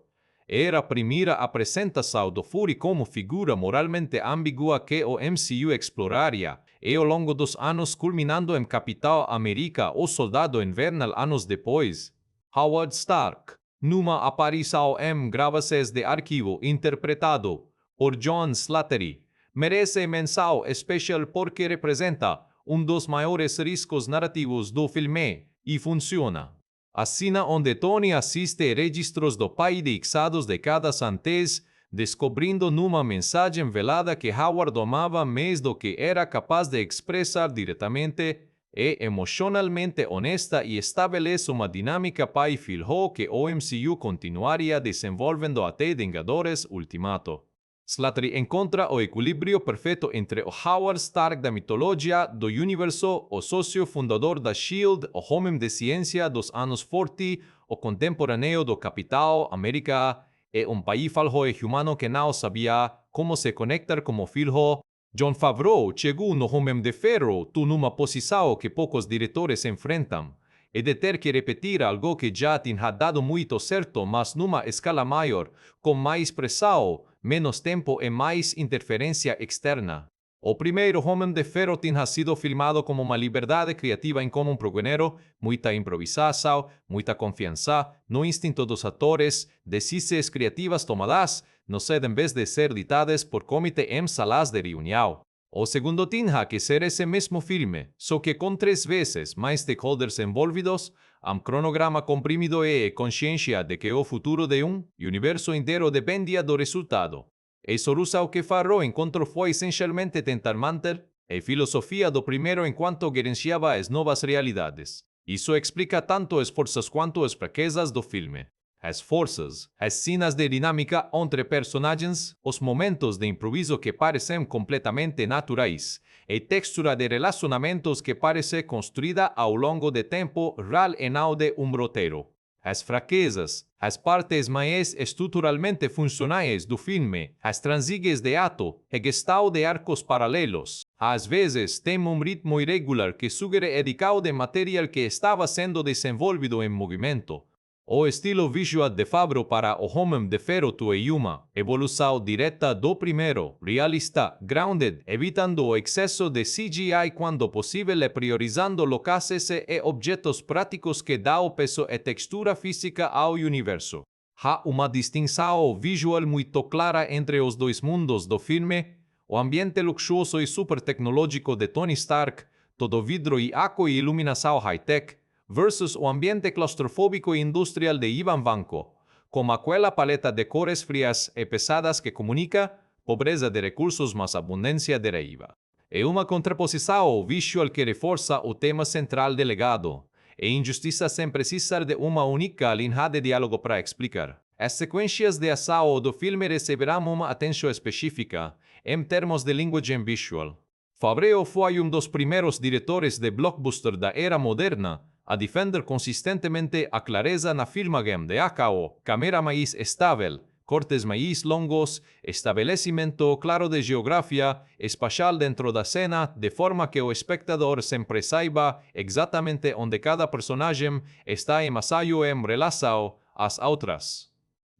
Era a primeira apresentação do Fury como figura moralmente ambígua que o MCU exploraria, e ao longo dos anos culminando em Capitão América ou Soldado Invernal anos depois. Howard Stark, numa aparição em gravações de arquivo interpretado por John Slattery, merece menção especial porque representa dos maiores riscos narrativos do filme e funciona. A cena onde Tony assiste registros do pai de ixados de cada antes, descobrindo numa mensagem velada que Howard amava mais do que era capaz de expressar diretamente, é emocionalmente honesta e estabelece uma dinâmica para filho que o MCU continuaria desenvolvendo até Vingadores Ultimato. Slattery encontra o equilíbrio perfeito entre o Howard Stark da mitologia do universo, o sócio fundador da S.H.I.E.L.D., o homem de ciência dos anos 40, o contemporâneo do Capitão América, e país falho e humano que não sabia como se conectar como filho. Jon Favreau chegou no Homem de Ferro tu numa posição que poucos diretores enfrentam, e de ter que repetir algo que já tinha dado muito certo, mas numa escala maior, com mais pressão, menos tempo e mais interferência externa. O primeiro Homem de Ferro tinha sido filmado como uma liberdade criativa em comum pro género, muita improvisação, muita confiança, no instinto dos atores, decisões criativas tomadas, no sé, en vez de ser ditadas por comité em salas de reunião. O segundo tinha que ser esse mesmo filme, só que com 3 vezes mais stakeholders envolvidos, cronograma comprimido e consciência de que o futuro de universo inteiro dependia do resultado. E Sorusa o que Favreau encontrou foi essencialmente tentar manter a filosofia do primeiro enquanto gerenciava as novas realidades. Isso explica tanto as forças quanto as fraquezas do filme. As forças, as cenas de dinâmica entre personagens, os momentos de improviso que parecem completamente naturais, e textura de relacionamentos que parece construída ao longo de tempo real e não de roteiro. As fraquezas, as partes mais estruturalmente funcionais do filme, as transigens de ato e gestão de arcos paralelos, às vezes tem ritmo irregular que sugere edicado de material que estava sendo desenvolvido em movimento. O estilo visual de Favreau para o Homem de Ferro é uma evolução direta do primeiro, realista, grounded, evitando o excesso de CGI quando possível e priorizando locais e objetos práticos que dá o peso e textura física ao universo. Há uma distinção visual muito clara entre os dois mundos do filme, o ambiente luxuoso e super tecnológico de Tony Stark, todo vidro e água e iluminação high-tech, versus o ambiente claustrofóbico e industrial de Ivan Vanko, com aquela paleta de cores frias e pesadas que comunica pobreza de recursos mas abundância de raiva. É uma contraposição visual que reforça o tema central do legado, e injustiça sem precisar de uma única linha de diálogo para explicar. As sequências de ação do filme receberão uma atenção específica em termos de linguagem visual. Favreau foi dos primeiros diretores de blockbuster da era moderna a defender consistentemente a clareza na filmagem de AKO, câmera mais estável, cortes mais longos, estabelecimento claro de geografia espacial dentro da cena, de forma que o espectador sempre saiba exatamente onde cada personagem está ensaio em relação às outras.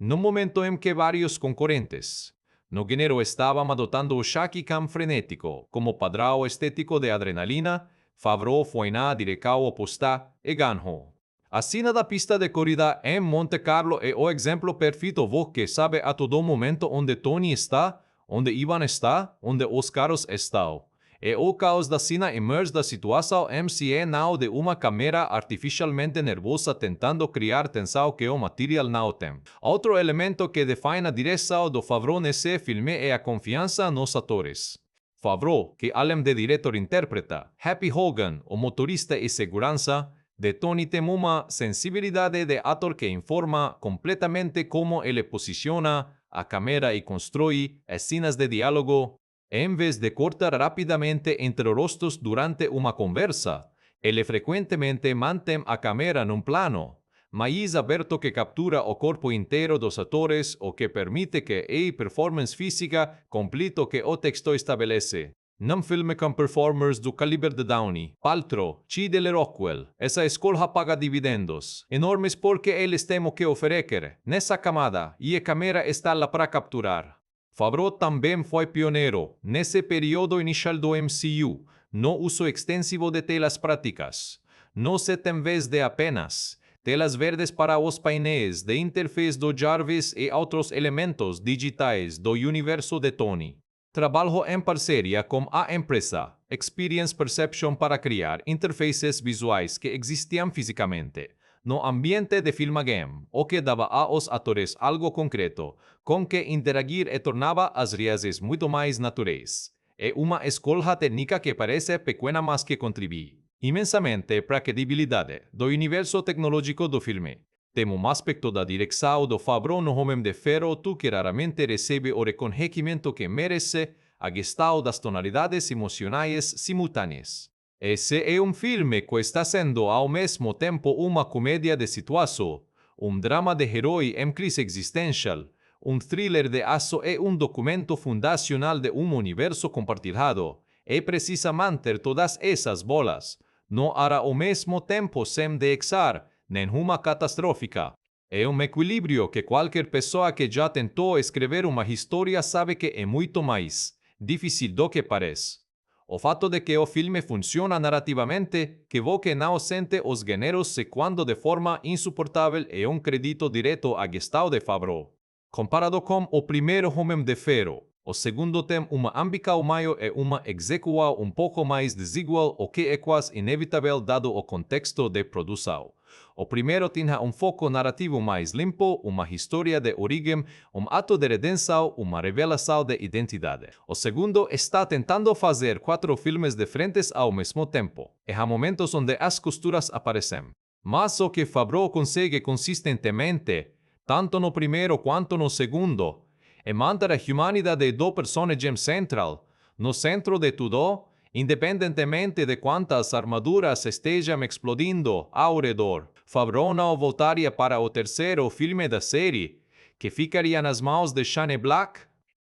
No momento em que vários concorrentes no género estavam adotando o shaky cam frenético como padrão estético de adrenalina, Favreau foi na direção oposta e ganhou. A cena da pista de corrida em Monte Carlo é o exemplo perfeito que sabe a todo momento onde Tony está, onde Ivan está, onde os carros estão. É o caos da cena emerge da situação MCE não de uma câmera artificialmente nervosa tentando criar tensão que o material não tem. Outro elemento que define a direção do Favreau nesse filme é a confiança nos atores. Favreau, que além de diretor interpreta Happy Hogan, o motorista e segurança, de Tony tem uma sensibilidade de ator que informa completamente como ele posiciona a câmera e constrói escenas de diálogo. Em vez de cortar rapidamente entre rostos durante uma conversa, ele frequentemente mantém a câmera num plano mais aberto que captura o corpo inteiro dos atores o que permite que a performance física complete o que o texto estabelece. Num filme com performers do calibre de Downey, Paltrow, Chiedel e Rockwell, essa escolha paga dividendos enormes porque eles têm o que oferecer nessa camada e a câmera está lá para capturar. Favreau também foi pioneiro nesse período inicial do MCU, no uso extensivo de telas práticas. No se tem vez de apenas telas verdes para os painéis de interface do Jarvis e outros elementos digitais do universo de Tony. Trabalho em parceria com a empresa Experience Perception para criar interfaces visuais que existiam fisicamente no ambiente de filmagem, o que dava aos atores algo concreto com que interagir e tornava as reações muito mais naturais. É uma escolha técnica que parece pequena mas que contribui. imensamente para a credibilidade do universo tecnológico do filme. Temo um aspecto da direção do Favreau no Homem de Ferro tu que raramente recebe o reconhecimento que merece a questão das tonalidades emocionais simultâneas. Esse é um filme que está sendo ao mesmo tempo uma comédia de situação, um drama de herói em crise existencial, um thriller de aço e um documento fundacional de um universo compartilhado. E precisa manter todas essas bolas. Não hará ao mesmo tempo sem deixar nenhuma catastrófica. É um equilíbrio que qualquer pessoa que já tentou escrever uma história sabe que é muito mais difícil do que parece. O fato de que o filme funciona narrativamente, que o que não sente os géneros sequando de forma insuportável é um crédito direto à gestão de Favreau. Comparado com o primeiro Homem de Ferro, o segundo tem uma ambição maior e uma execução um pouco mais desigual, o que é quase inevitável dado o contexto de produção. O primeiro tinha um foco narrativo mais limpo, uma história de origem, um ato de redenção, uma revelação de identidade. O segundo está tentando fazer 4 filmes diferentes ao mesmo tempo, e há momentos onde as costuras aparecem. Mas o que Favreau consegue consistentemente, tanto no primeiro quanto no segundo, é manter a humanidade do personagem central no centro de tudo, independentemente de quantas armaduras estejam explodindo ao redor. Favreau não voltaria para o terceiro filme da série, que ficaria nas mãos de Shane Black,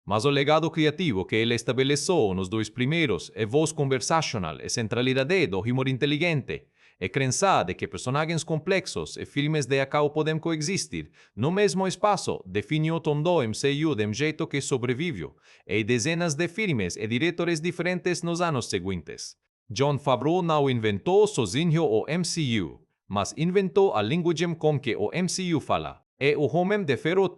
mas o legado criativo que ele estabeleceu nos 2 primeiros é voz conversacional e centralidade do humor inteligente, e crença de que personagens complexos e filmes de acau podem coexistir no mesmo espaço definiu todo o MCU de um jeito que sobreviveu, e dezenas de filmes e diretores diferentes nos anos seguintes. Jon Favreau não inventou sozinho o MCU, mas inventou a linguagem com que o MCU fala. E o Homem de Ferro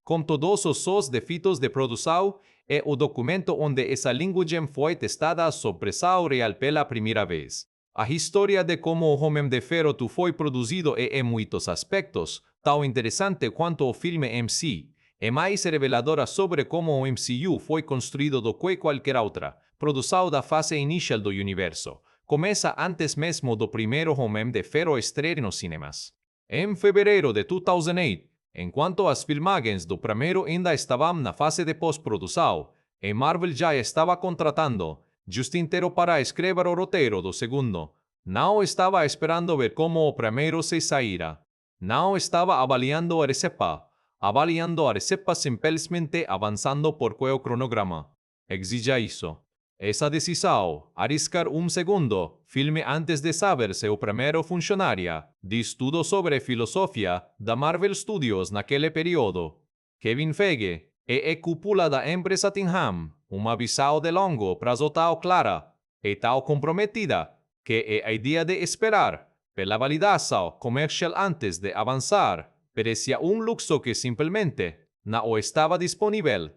com todos os seus defeitos de produção, é o documento onde essa linguagem foi testada sob pressão real pela primeira vez. A história de como o Homem de Ferro foi produzido é em muitos aspectos tão interessante quanto o filme em si, é mais reveladora sobre como o MCU foi construído do que qualquer outra produção da fase inicial do universo. Começa antes mesmo do primeiro Homem de Ferro estrear nos cinemas. Em fevereiro de 2008, enquanto as filmagens do primeiro ainda estavam na fase de pós-produção, e Marvel já estava contratando Justin Theroux para escrever o roteiro do segundo. Não estava esperando ver como o primeiro se saíra. Não estava avaliando a receita. Avaliando a receita simplesmente avançando porque o cronograma exige isso. Essa decisão, arriscar um segundo filme antes de saber se o primeiro funcionaria, diz tudo sobre a filosofia da Marvel Studios naquele período. Kevin Feige e a cúpula da empresa tinham uma visão de longo prazo tão clara e tão comprometida que a ideia de esperar pela validação comercial antes de avançar parecia um luxo que simplesmente não estava disponível.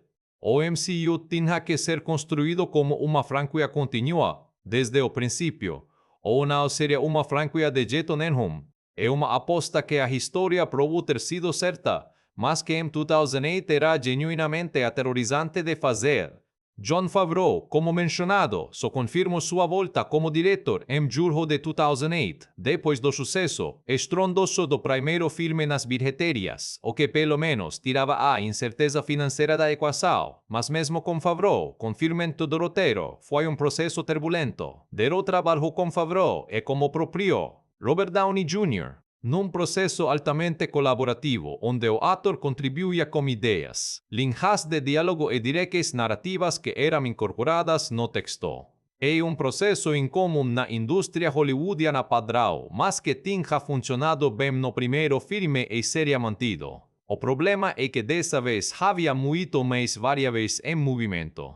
O MCU tinha que ser construído como uma franquia contínua desde o princípio, ou não seria uma franquia de jeito nenhum. É uma aposta que a história provou ter sido certa, mas que em 2008 era genuinamente aterrorizante de fazer. Jon Favreau, como mencionado, só confirmou sua volta como diretor em julho de 2008, depois do sucesso estrondoso do primeiro filme nas bilheterias, o que pelo menos tirava a incerteza financeira da equação. Mas mesmo com Favreau, confirmamento do roteiro, foi um processo turbulento. Deu trabalho com Favreau e como próprio Robert Downey Jr., num processo altamente colaborativo, onde o ator contribuía com ideias, linhas de diálogo e direces narrativas que eram incorporadas no texto. É um processo incomum na indústria hollywoodiana padrão, mas que tinha funcionado bem no primeiro filme e seria mantido. O problema é que dessa vez havia muito mais variáveis em movimento.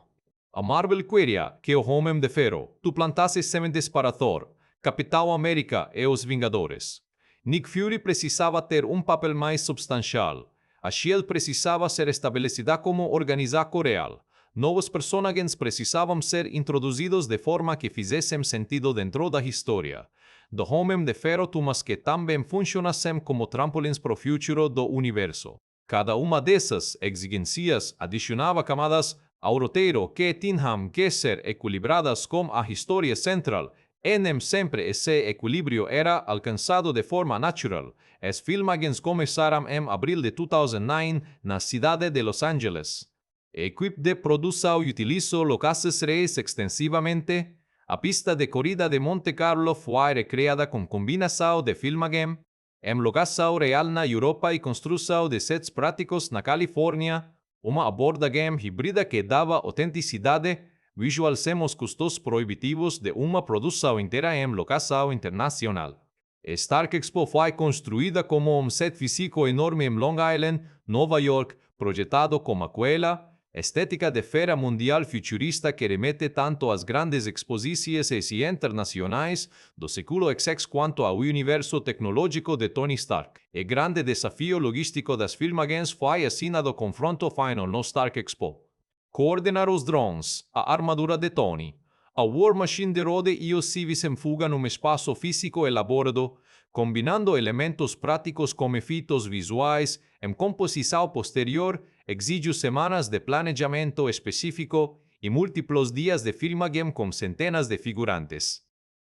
A Marvel queria que o Homem de Ferro plantasse sementes para Thor, Capitão América e os Vingadores. Nick Fury precisava ter um papel mais substancial. A S.H.I.E.L.D. precisava ser estabelecida como organização real. Novos personagens precisavam ser introduzidos de forma que fizessem sentido dentro da história. Do Homem de Ferro mas que também funcionassem como trampolins para o futuro do universo. Cada uma dessas exigências adicionava camadas ao roteiro que tinham que ser equilibradas com a história central Nem sempre esse equilíbrio era alcançado de forma natural. Os filmagens começaram em abril de 2009 na cidade de Los Angeles. A equipe de produção utilizou locações reais extensivamente. A pista de corrida de Monte Carlo foi recriada com combinação de filmagem, em locação real na Europa e construção de sets práticos na Califórnia, uma abordagem híbrida que dava autenticidade. Visualizemos custos proibitivos de uma produção inteira em locação internacional. Stark Expo foi construída como um set físico enorme em Long Island, Nova York, projetado como aquela estética de feira mundial futurista que remete tanto às grandes exposições internacionais do século XX quanto ao universo tecnológico de Tony Stark. O grande desafio logístico das filmagens foi assinado confronto final no Stark Expo. Coordenar os drones, a armadura de Tony, a War Machine de Rode e os civis em fuga num espaço físico elaborado, combinando elementos práticos com efeitos visuais em composição posterior, exigiu semanas de planejamento específico e múltiplos dias de filmagem com centenas de figurantes.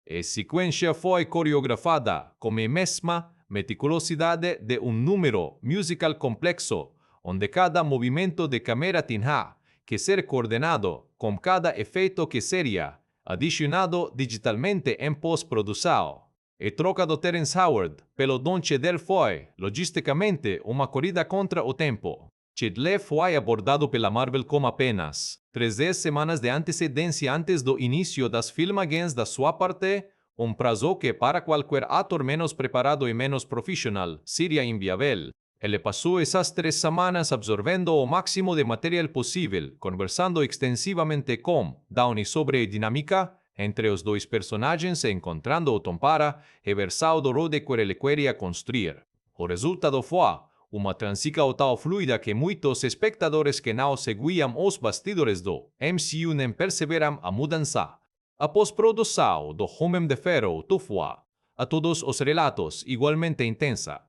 A sequência foi coreografada com a mesma meticulosidade de um número musical complexo, onde cada movimento de câmera tinha que ser coordenado com cada efeito que seria adicionado digitalmente em pós-produção. A troca do Terence Howard pelo Don Cheadle foi, logisticamente, uma corrida contra o tempo. Cheadle foi abordado pela Marvel com apenas 3 semanas de antecedência antes do início das filmagens da sua parte, um prazo que para qualquer ator menos preparado e menos profissional seria inviável. Ele passou essas 3 semanas absorvendo o máximo de material possível, conversando extensivamente com Downey sobre a dinâmica entre os dois personagens e encontrando o tom para reversar do Rode que ele queria construir. O resultado foi uma transição tão fluida que muitos espectadores que não seguiam os bastidores do MCU nem perceberam a mudança. A pós-produção do Homem de Ferro foi, a todos os relatos, igualmente intensa.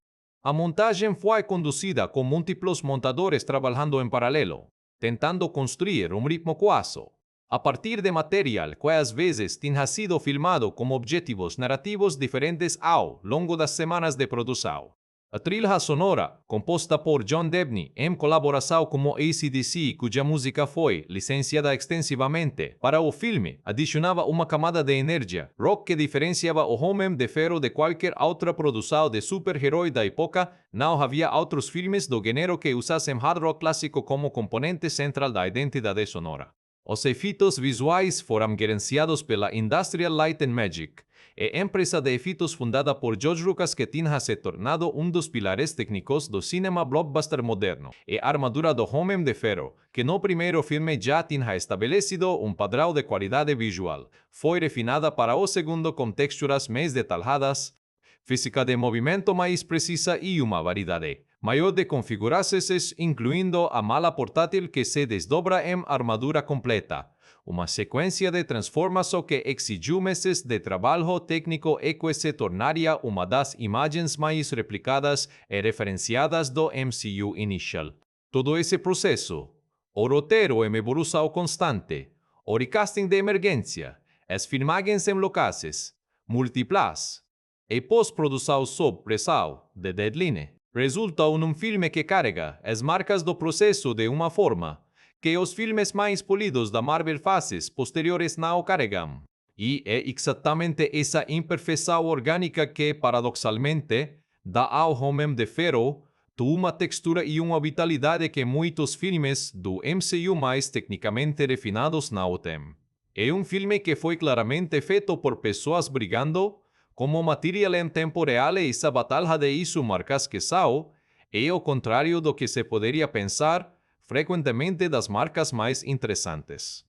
A montagem foi conduzida com múltiplos montadores trabalhando em paralelo, tentando construir um ritmo quase a partir de material que às vezes tinha sido filmado com objetivos narrativos diferentes ao longo das semanas de produção. A trilha sonora, composta por John Debney em colaboração com AC/DC, cuja música foi licenciada extensivamente para o filme, adicionava uma camada de energia rock que diferenciava o Homem de Ferro de qualquer outra produção de super-herói da época. Não havia outros filmes do gênero que usassem hard rock clássico como componente central da identidade sonora. Os efeitos visuais foram gerenciados pela Industrial Light and Magic, a empresa de efeitos fundada por George Lucas que tinha se tornado um dos pilares técnicos do cinema blockbuster moderno. A armadura do Homem de Ferro, que no primeiro filme já tinha estabelecido um padrão de qualidade visual, foi refinada para o segundo com texturas mais detalhadas, física de movimento mais precisa e uma variedade maior de configurações, incluindo a mala portátil que se desdobra em armadura completa. Uma sequência de transformação que exigiu meses de trabalho técnico e que se tornaria uma das imagens mais replicadas e referenciadas do MCU inicial. Todo esse processo, o roteiro em evolução constante, o recasting de emergência, as filmagens em locações múltiplas e pós-produção sob pressão de deadline, resultam num filme que carrega as marcas do processo de uma forma que os filmes mais polidos da Marvel fases posteriores não carregam. E é exatamente essa imperfeição orgânica que, paradoxalmente, dá ao Homem de Ferro uma textura e uma vitalidade que muitos filmes do MCU mais tecnicamente refinados não têm. É um filme que foi claramente feito por pessoas brigando como material em tempo real e essa batalha de isso marcas que são, é o contrário do que se poderia pensar frequentemente das marcas mais interessantes.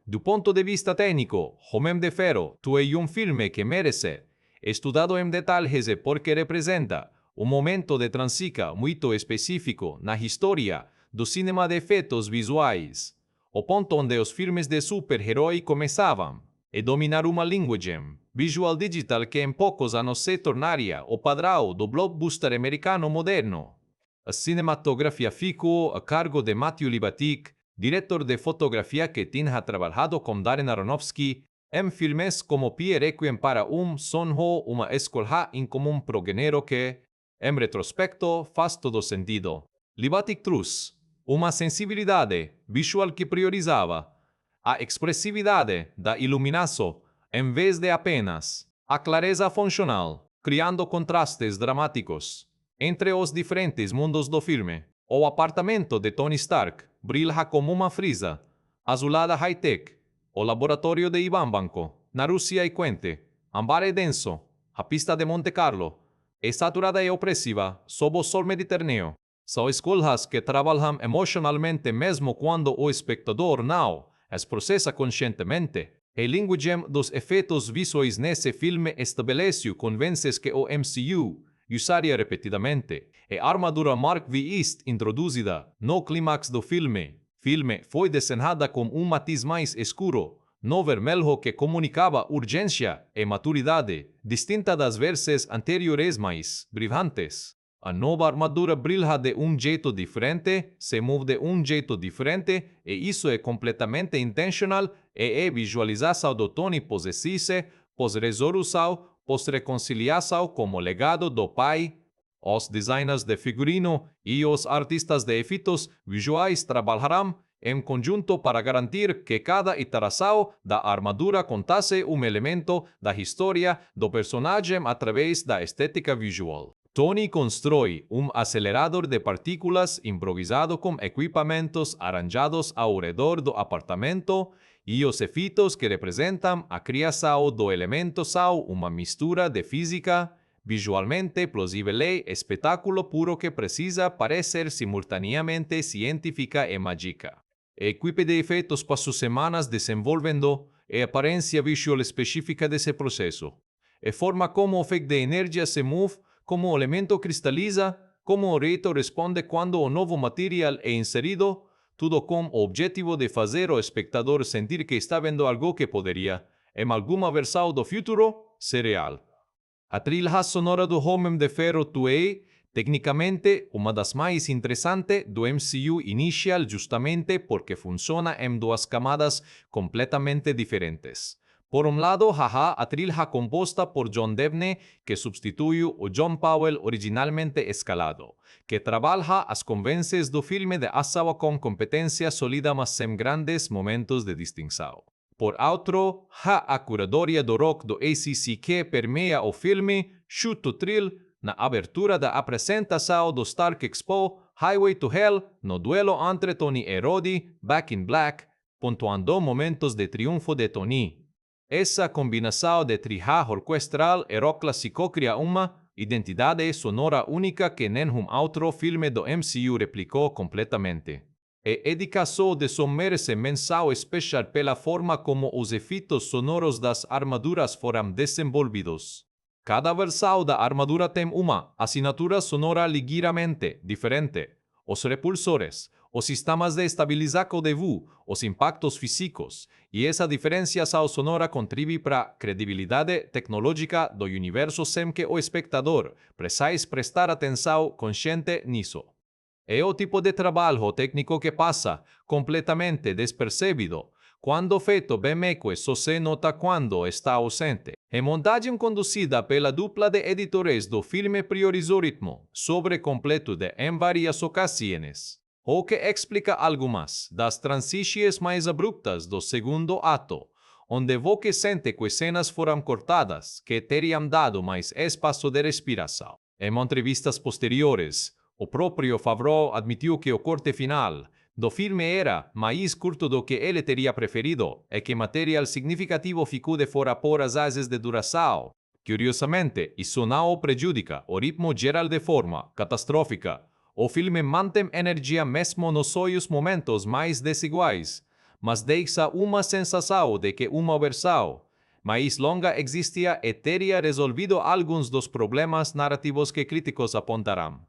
Do ponto de vista técnico, Homem de Ferro é um filme que merece estudado em detalhes porque representa um momento de transição muito específico na história do cinema de efeitos visuais, o ponto onde os filmes de super-herói começavam a dominar uma linguagem visual digital que em poucos anos se tornaria o padrão do blockbuster americano moderno. A cinematografia ficou a cargo de Matthew Libatic, diretor de fotografia que tinha trabalhado com Darren Aronofsky filmes como Pie Requiem para Sonho uma escolha incomum progênero que, em retrospecto, faz todo sentido. Libatic Trus, uma sensibilidade visual que priorizava a expressividade da iluminação em vez de apenas a clareza funcional, criando contrastes dramáticos entre os diferentes mundos do filme. O apartamento de Tony Stark brilha como uma frisa azulada high-tech. O laboratório de Iván Banco, na Rússia e quente, ambar e denso, a pista de Monte Carlo, é saturada e opressiva sob o sol mediterrâneo. São escolhas que trabalham emocionalmente mesmo quando o espectador não as processa conscientemente. A linguagem dos efeitos visuais nesse filme estabeleceu convenções que o MCU usaria repetidamente. A armadura Mark V. East introduzida no clímax do filme foi desenhada com matiz mais escuro, no vermelho que comunicava urgência e maturidade, distinta das versões anteriores mais brilhantes. A nova armadura brilha de jeito diferente, se move de jeito diferente, e isso é completamente intencional e é visualização do Tony possessice, pós-resolução, pós-reconciliação como legado do pai. Os designers de figurino e os artistas de efeitos visuais trabalharão em conjunto para garantir que cada iteração da armadura contasse elemento da história do personagem através da estética visual. Tony constrói acelerador de partículas improvisado com equipamentos arranjados ao redor do apartamento e os efeitos que representam a criação do elemento são uma mistura de física, visualmente plausível e espetáculo puro que precisa parecer simultaneamente científica e mágica. A equipe de efeitos passou semanas desenvolvendo a aparência visual específica desse processo. A forma como o efeito de energia se move, como o elemento cristaliza, como o reto responde quando o novo material é inserido, tudo com o objetivo de fazer o espectador sentir que está vendo algo que poderia, em alguma versão do futuro, ser real. A trilha sonora do Homem de Ferro 2 é, tecnicamente, uma das mais interessantes do MCU inicial justamente porque funciona em duas camadas completamente diferentes. Por lado, a trilha composta por John Debney, que substitui o John Powell originalmente escalado, que trabalha as convenções do filme de ação com competência sólida mas sem grandes momentos de distinção. Por outro, a curadoria do rock do ACC que permeia o filme, Shoot to Thrill, na abertura da apresentação do Stark Expo, Highway to Hell, no duelo entre Tony e Rhodey, Back in Black, pontuando momentos de triunfo de Tony. Essa combinação de trilha orquestral e rock clássico cria uma identidade sonora única que nenhum outro filme do MCU replicou completamente. A dedicação de som merece menção especial pela forma como os efeitos sonoros das armaduras foram desenvolvidos. Cada versão da armadura tem uma assinatura sonora ligeiramente diferente. Os repulsores, os sistemas de estabilização de voo, os impactos físicos, e essa diferenciação sonora contribui para a credibilidade tecnológica do universo sem que o espectador precise prestar atenção consciente nisso. É o tipo de trabalho técnico que passa completamente despercebido. Quando feito bem meco só se nota quando está ausente. A montagem conduzida pela dupla de editores do filme priorizou o ritmo sobre completo em várias ocasiões, o que explica algumas das transições mais abruptas do segundo ato, onde você sente que cenas foram cortadas que teriam dado mais espaço de respiração. Em entrevistas posteriores, o próprio Favreau admitiu que o corte final do filme era mais curto do que ele teria preferido e que material significativo ficou de fora por razões de duração. Curiosamente, isso não prejudica o ritmo geral de forma catastrófica. O filme mantém energia mesmo nos seus momentos mais desiguais, mas deixa uma sensação de que uma versão mais longa existia e teria resolvido alguns dos problemas narrativos que críticos apontarão.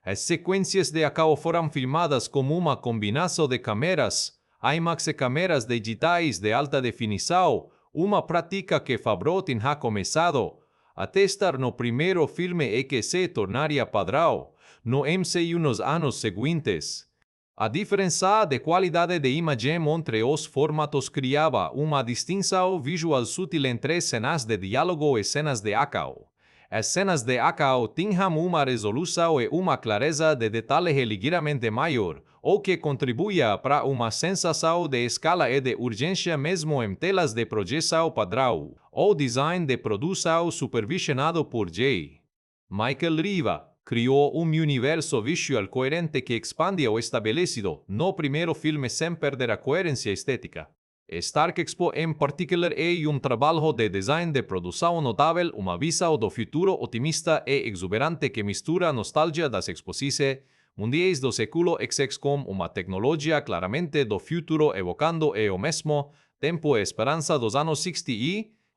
As sequências de ação foram filmadas como uma combinação de câmeras IMAX e câmeras digitais de alta definição, uma prática que Favreau tinha começado a testar no primeiro filme e que se tornaria padrão no MCU nos anos seguintes. A diferença de qualidade de imagem entre os formatos criava uma distinção visual sutil entre cenas de diálogo e cenas de ação. As cenas de ação tinham uma resolução e uma clareza de detalhe ligeiramente maior, o que contribuía para uma sensação de escala e de urgência mesmo em telas de projeção padrão. O design de produção supervisionado por J. Michael Riva criou um universo visual coerente que expandia o estabelecido no primeiro filme sem perder a coerência estética. Stark Expo em particular é um trabalho de design de produção notável, uma visão do futuro otimista e exuberante que mistura a nostalgia das exposições mundiais do século XX com uma tecnologia claramente do futuro evocando ao mesmo tempo a esperança dos anos 60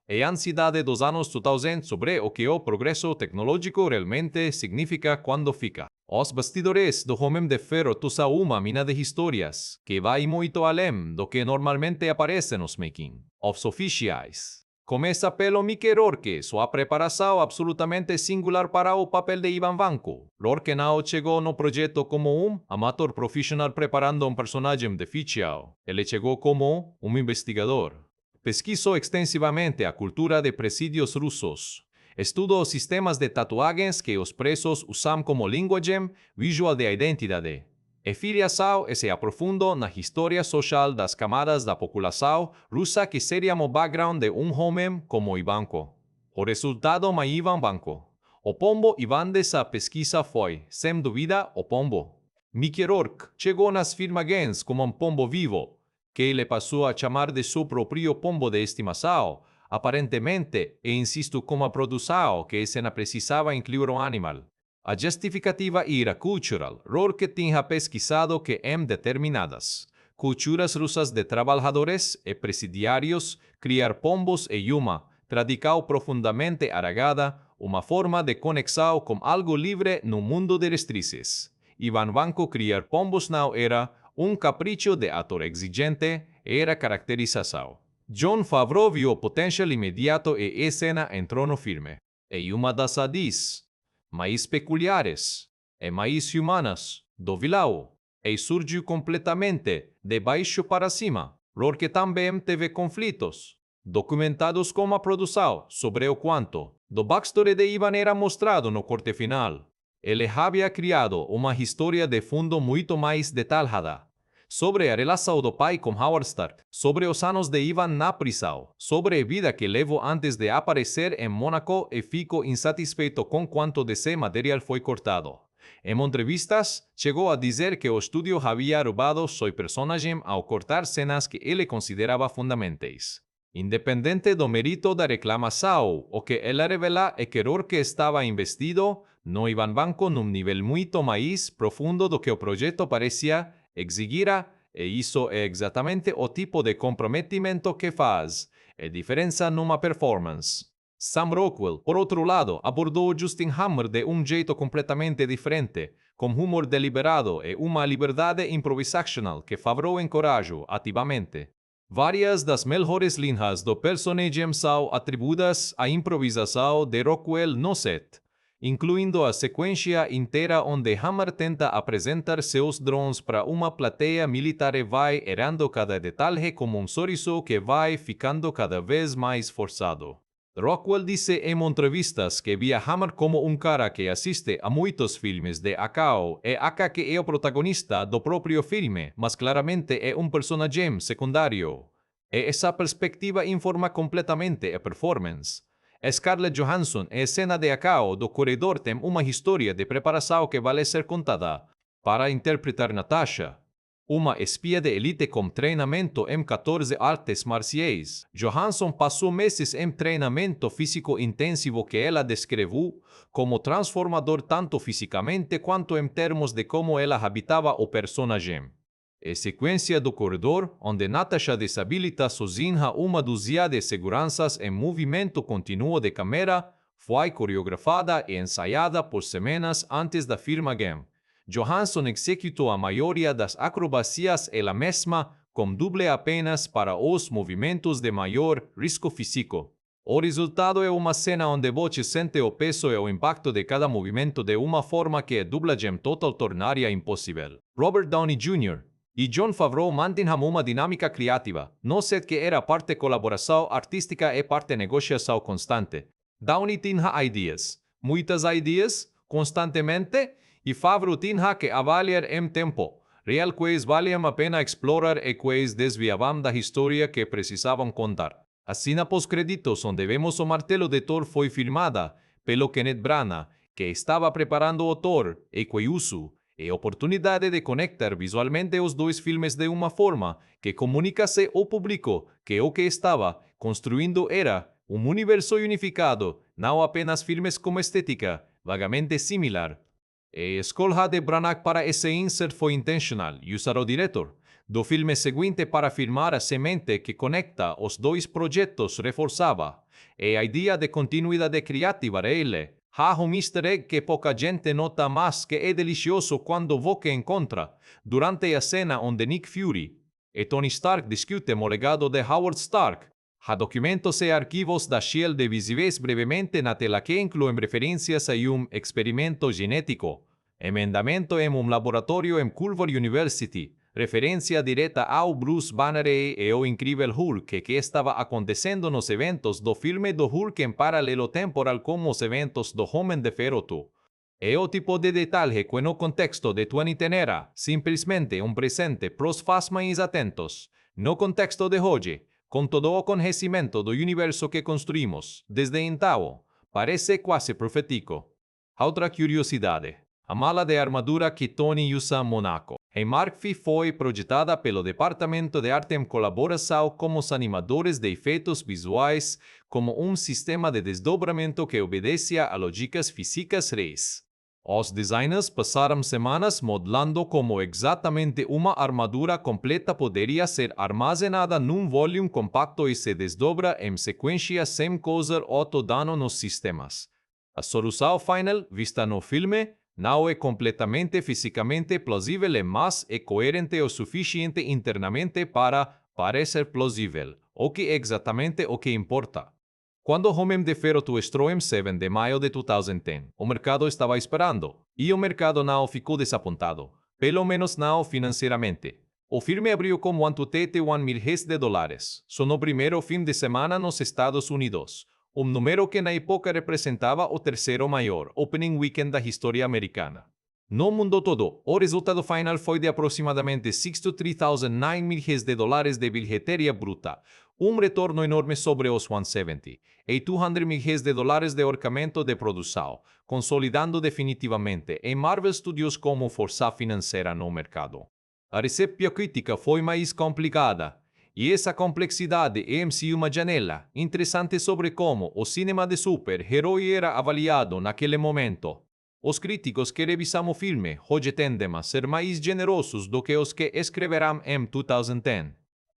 e a ansiedade dos anos 2000 sobre o que o progresso tecnológico realmente significa quando fica. Os bastidores do Homem de Ferro são uma mina de histórias que vai muito além do que normalmente aparece nos making-ofs oficiais. Começa pelo Mickey Rourke, sua preparação absolutamente singular para o papel de Ivan Vanko. Rourke não chegou no projeto como um amador profissional preparando um personagem de ficção. Ele chegou como um investigador. Pesquisou extensivamente a cultura de presídios russos. Estudou sistemas de tatuagens que os presos usam como linguagem visual de identidade. E filiação se aprofundou na história social das camadas da população russa que seriam o background de um homem como Ivanko. O resultado é Ivan Vanko. O pombo Ivan dessa pesquisa foi, sem dúvida, o pombo. Mickey Rourke chegou nas filmagens como um pombo vivo, que ele passou a chamar de seu próprio pombo de estimação, aparentemente, e insisto como a produção que a cena precisava incluir um animal. A justificativa era cultural. Rourke tinha pesquisado que em determinadas culturas russas de trabalhadores e presidiários, criar pombos e uma tradição profundamente arraigada, uma forma de conexão com algo livre no mundo de restrições. Ivan Vanko criar pombos não era capricho de ator exigente, era caracterização. Jon Favreau viu o potencial imediato e a cena entrou no filme. E uma das adis mais peculiares e mais humanas do vilão, e surgiu completamente de baixo para cima. Rourke também teve conflitos, documentados como a produção, sobre o quanto do backstory de Ivan era mostrado no corte final. Ele havia criado uma história de fundo muito mais detalhada, sobre a relação do pai com Howard Stark, sobre os anos de Ivan na prisão, sobre a vida que levou antes de aparecer em Mônaco e ficou insatisfeito com quanto desse material foi cortado. Em entrevistas, chegou a dizer que o estúdio havia roubado seu personagem ao cortar cenas que ele considerava fundamentais. Independente do mérito da reclamação, o que ela revela é que Rourke estava investido no Ivan Vanko num nível muito mais profundo do que o projeto parecia exigir, e isso é exatamente o tipo de comprometimento que faz a diferença numa performance. Sam Rockwell, por outro lado, abordou Justin Hammer de um jeito completamente diferente, com humor deliberado e uma liberdade improvisacional que Favreau encorajou ativamente. Várias das melhores linhas do personagem são atribuídas à improvisação de Rockwell no set, incluindo a sequência inteira onde Hammer tenta apresentar seus drones para uma plateia militar e vai errando cada detalhe como um sorriso que vai ficando cada vez mais forçado. Rockwell disse em entrevistas que via Hammer como um cara que assiste a muitos filmes de ação e acha que é o protagonista do próprio filme, mas claramente é um personagem secundário. E essa perspectiva informa completamente a performance. Scarlett Johansson, em cena de ação do corredor, tem uma história de preparação que vale ser contada. Para interpretar Natasha, uma espia de elite com treinamento em 14 artes marciais, Johansson passou meses em treinamento físico intensivo que ela descreveu como transformador tanto fisicamente quanto em termos de como ela habitava o personagem. A sequência do corredor, onde Natasha desabilita sozinha uma dúzia de seguranças em movimento contínuo de câmera, foi coreografada e ensaiada por semanas antes da filmagem. Johansson executou a maioria das acrobacias ela mesma, com dublê apenas para os movimentos de maior risco físico. O resultado é uma cena onde você sente o peso e o impacto de cada movimento de uma forma que a dublagem total tornaria impossível. Robert Downey Jr. e Jon Favreau mantinham uma dinâmica criativa, no set que era parte colaboração artística e parte negociação constante. Downey tinha ideias, muitas ideias, constantemente, e Favreau tinha que avaliar em tempo real quais valiam a pena explorar e quais desviavam da história que precisavam contar. A cena pós-créditos onde vemos o martelo de Thor foi filmada pelo Kenneth Branagh, que estava preparando o Thor e que usou a oportunidade de conectar visualmente os dois filmes de uma forma que comunicasse ao público que o que estava construindo era um universo unificado, não apenas filmes com estética vagamente similar. A escolha de Branagh para esse insert foi intencional e usar o diretor do filme seguinte para filmar a semente que conecta os dois projetos reforçava a ideia de continuidade criativa dele. Há um easter egg que pouca gente nota, mas que é delicioso quando você encontra durante a cena onde Nick Fury e Tony Stark discutem o legado de Howard Stark. Há documentos e arquivos da SHIELD visíveis brevemente na tela que incluem referências a um experimento genético, emendamento em um laboratório em Culver University, referência direta ao Bruce Banner e ao incrível Hulk que estava acontecendo nos eventos do filme do Hulk em paralelo temporal com os eventos do Homem de Ferro 2. É o tipo de detalhe que no contexto de tua era simplesmente um presente pros fãs mais atentos. No contexto de hoje, com todo o conhecimento do universo que construímos desde então, parece quase profético. Outra curiosidade. A mala de armadura que Tony usa em Monaco. Em Mark V foi projetada pelo Departamento de Arte em colaboração com os animadores de efeitos visuais como um sistema de desdobramento que obedecia a lógicas físicas reais. Os designers passaram semanas modelando como exatamente uma armadura completa poderia ser armazenada num volume compacto e se desdobra em sequência sem causar outro dano nos sistemas. A solução final, vista no filme, não é completamente fisicamente plausível, mas é coerente o suficiente internamente para parecer plausível, o que é exatamente o que importa. Quando Homem de Ferro 2 estreou em 7 de maio de 2010, o mercado estava esperando, e o mercado não ficou desapontado, pelo menos não financeiramente. O filme abriu com $131 mil, no primeiro fim de semana nos Estados Unidos, um número que na época representava o terceiro maior opening weekend da história americana. No mundo todo, o resultado final foi de aproximadamente $63,009 mil de bilheteria bruta, um retorno enorme sobre os 170, e $200 mil de orçamento de produção, consolidando definitivamente a Marvel Studios como força financeira no mercado. A recepção crítica foi mais complicada, e essa complexidade é uma janela interessante sobre como o cinema de super-herói era avaliado naquele momento. Os críticos que revisam o filme hoje tendem a ser mais generosos do que os que escreverão em 2010.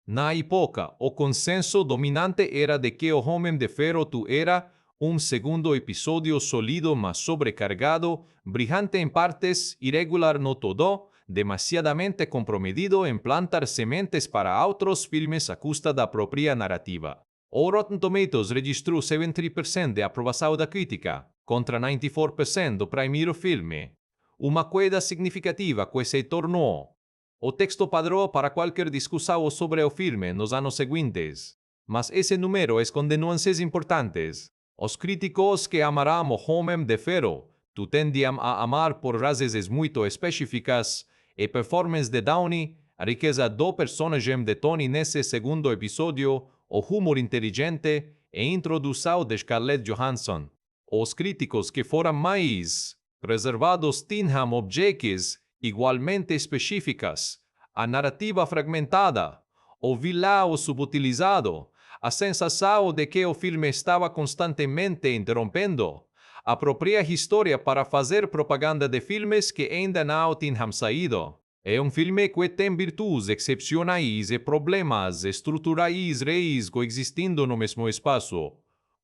Na época, o consenso dominante era de que o Homem de Ferro 2 era um segundo episódio sólido mas sobrecargado, brilhante em partes, irregular no todo, demasiadamente comprometido em plantar sementes para outros filmes à custa da própria narrativa. O Rotten Tomatoes registrou 73% de aprovação da crítica, contra 94% do primeiro filme. Uma queda significativa que se tornou o texto padrão para qualquer discussão sobre o filme nos anos seguintes. Mas esse número esconde nuances importantes. Os críticos que amarão o Homem de Ferro tendiam a amar por razões muito específicas a performance de Downey, a riqueza do personagem de Tony nesse segundo episódio, o humor inteligente e introdução de Scarlett Johansson. Os críticos que foram mais reservados tinham objeções igualmente específicas, a narrativa fragmentada, o vilão subutilizado, a sensação de que o filme estava constantemente interrompendo a própria história para fazer propaganda de filmes que ainda não tinham saído. É um filme que tem virtudes excepcionais e problemas estruturais reis coexistindo no mesmo espaço.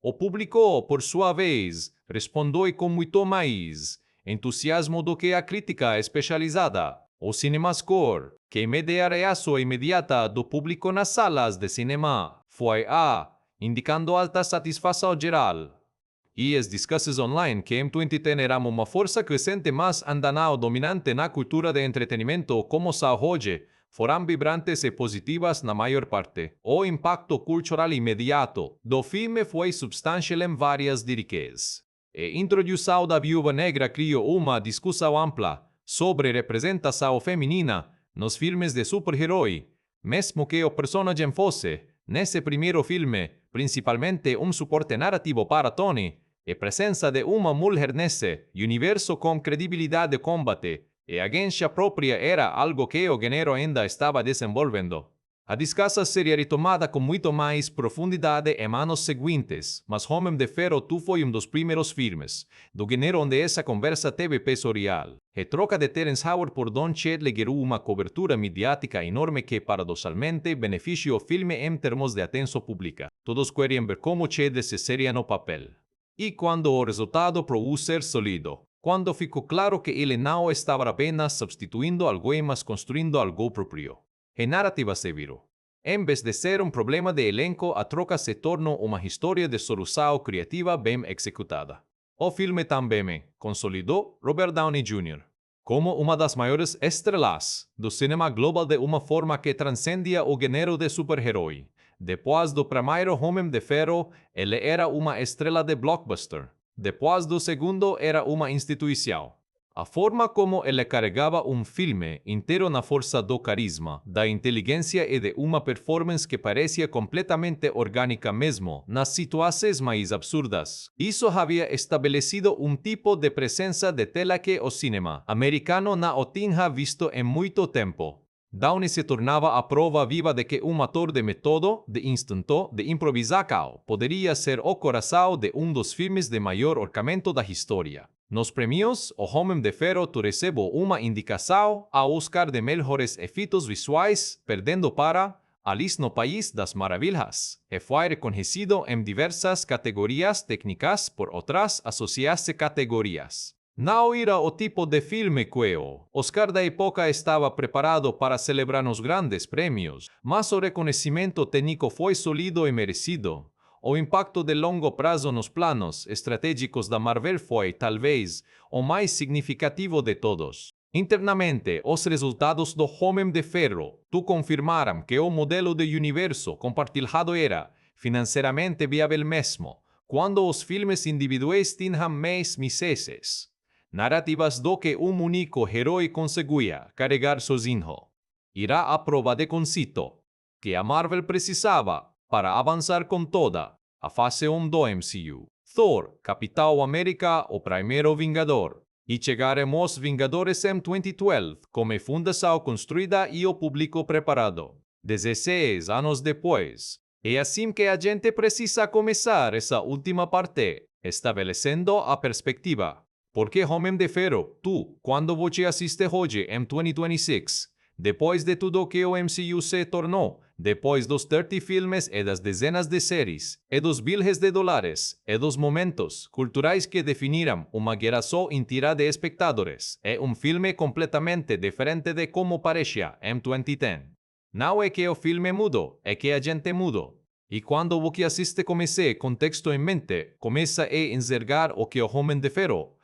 O público, por sua vez, respondeu com muito mais entusiasmo do que a crítica especializada. O CinemaScore, que mede a reação imediata do público nas salas de cinema, foi a indicando alta satisfação geral. E as discussões online que M2010 era uma força crescente mais andanao dominante na cultura de entretenimento como sa hoje, foram vibrantes e positivas na maior parte. O impacto cultural imediato do filme foi substantial em várias direções. E introdução da Viúva Negra criou uma discussão ampla sobre representação feminina nos filmes de super-herói, mesmo que o personagem fosse, nesse primeiro filme, principalmente suporte narrativo para Tony, e presença de uma mulher nesse universo com credibilidade de combate e agência própria era algo que o gênero ainda estava desenvolvendo. A discussão seria retomada com muito mais profundidade em anos seguintes, mas Homem de Ferro foi dos primeiros filmes do gênero onde essa conversa teve peso real. A troca de Terence Howard por Don Cheadle gerou uma cobertura midiática enorme que paradoxalmente beneficiou o filme em termos de atenção pública. Todos queriam ver como Cheadle se seria no papel. E quando o resultado provou ser sólido, quando ficou claro que ele não estava apenas substituindo algo mas construindo algo próprio, a narrativa se virou. Em vez de ser problema de elenco, a troca se tornou uma história de solução criativa bem executada. O filme também consolidou Robert Downey Jr. como uma das maiores estrelas do cinema global de uma forma que transcendia o gênero de super-herói. Depois do primeiro Homem de Ferro, ele era uma estrela de blockbuster. Depois do segundo, era uma instituição. A forma como ele carregava filme inteiro na força do carisma, da inteligência e de uma performance que parecia completamente orgânica mesmo nas situações mais absurdas. Isso havia estabelecido tipo de presença de tela que o cinema americano não tinha visto em muito tempo. Downey se tornava a prova viva de que ator de método, de instinto, de improvisação, poderia ser o coração de dos filmes de maior orçamento da história. Nos prêmios, o Homem de Ferro recebeu uma indicação ao Oscar de melhores efeitos visuais, perdendo para Alice no País das Maravilhas, e foi reconhecido em diversas categorias técnicas por outras associadas categorias. Não era o tipo de filme que o Oscar da época estava preparado para celebrar os grandes prêmios, mas o reconhecimento técnico foi sólido e merecido. O impacto de longo prazo nos planos estratégicos da Marvel foi, talvez, o mais significativo de todos. Internamente, os resultados do Homem de Ferro confirmaram que o modelo de universo compartilhado era financeiramente viável mesmo, quando os filmes individuais tinham mais misses. Narrativas do que único herói conseguia carregar sozinho. Era a prova de conceito que a Marvel precisava para avançar com toda a fase 1 do MCU. Thor, Capitão América, o primeiro Vingador. E chegaremos Vingadores em 2012 como fundação construída e o público preparado. 16 anos depois. É assim que a gente precisa começar essa última parte, estabelecendo a perspectiva. Porque Homem de Ferro, quando você assiste hoje em 2026, depois de tudo que o MCU se tornou, depois dos 30 filmes e das dezenas de séries, e dos bilhões de dólares, e dos momentos culturais que definiram uma geração inteira de espectadores, é filme completamente diferente de como parecia em 2010. Não é que o filme mudou, é que a gente mudou. E quando você assiste com esse contexto em mente, começa a enxergar o que o Homem de Ferro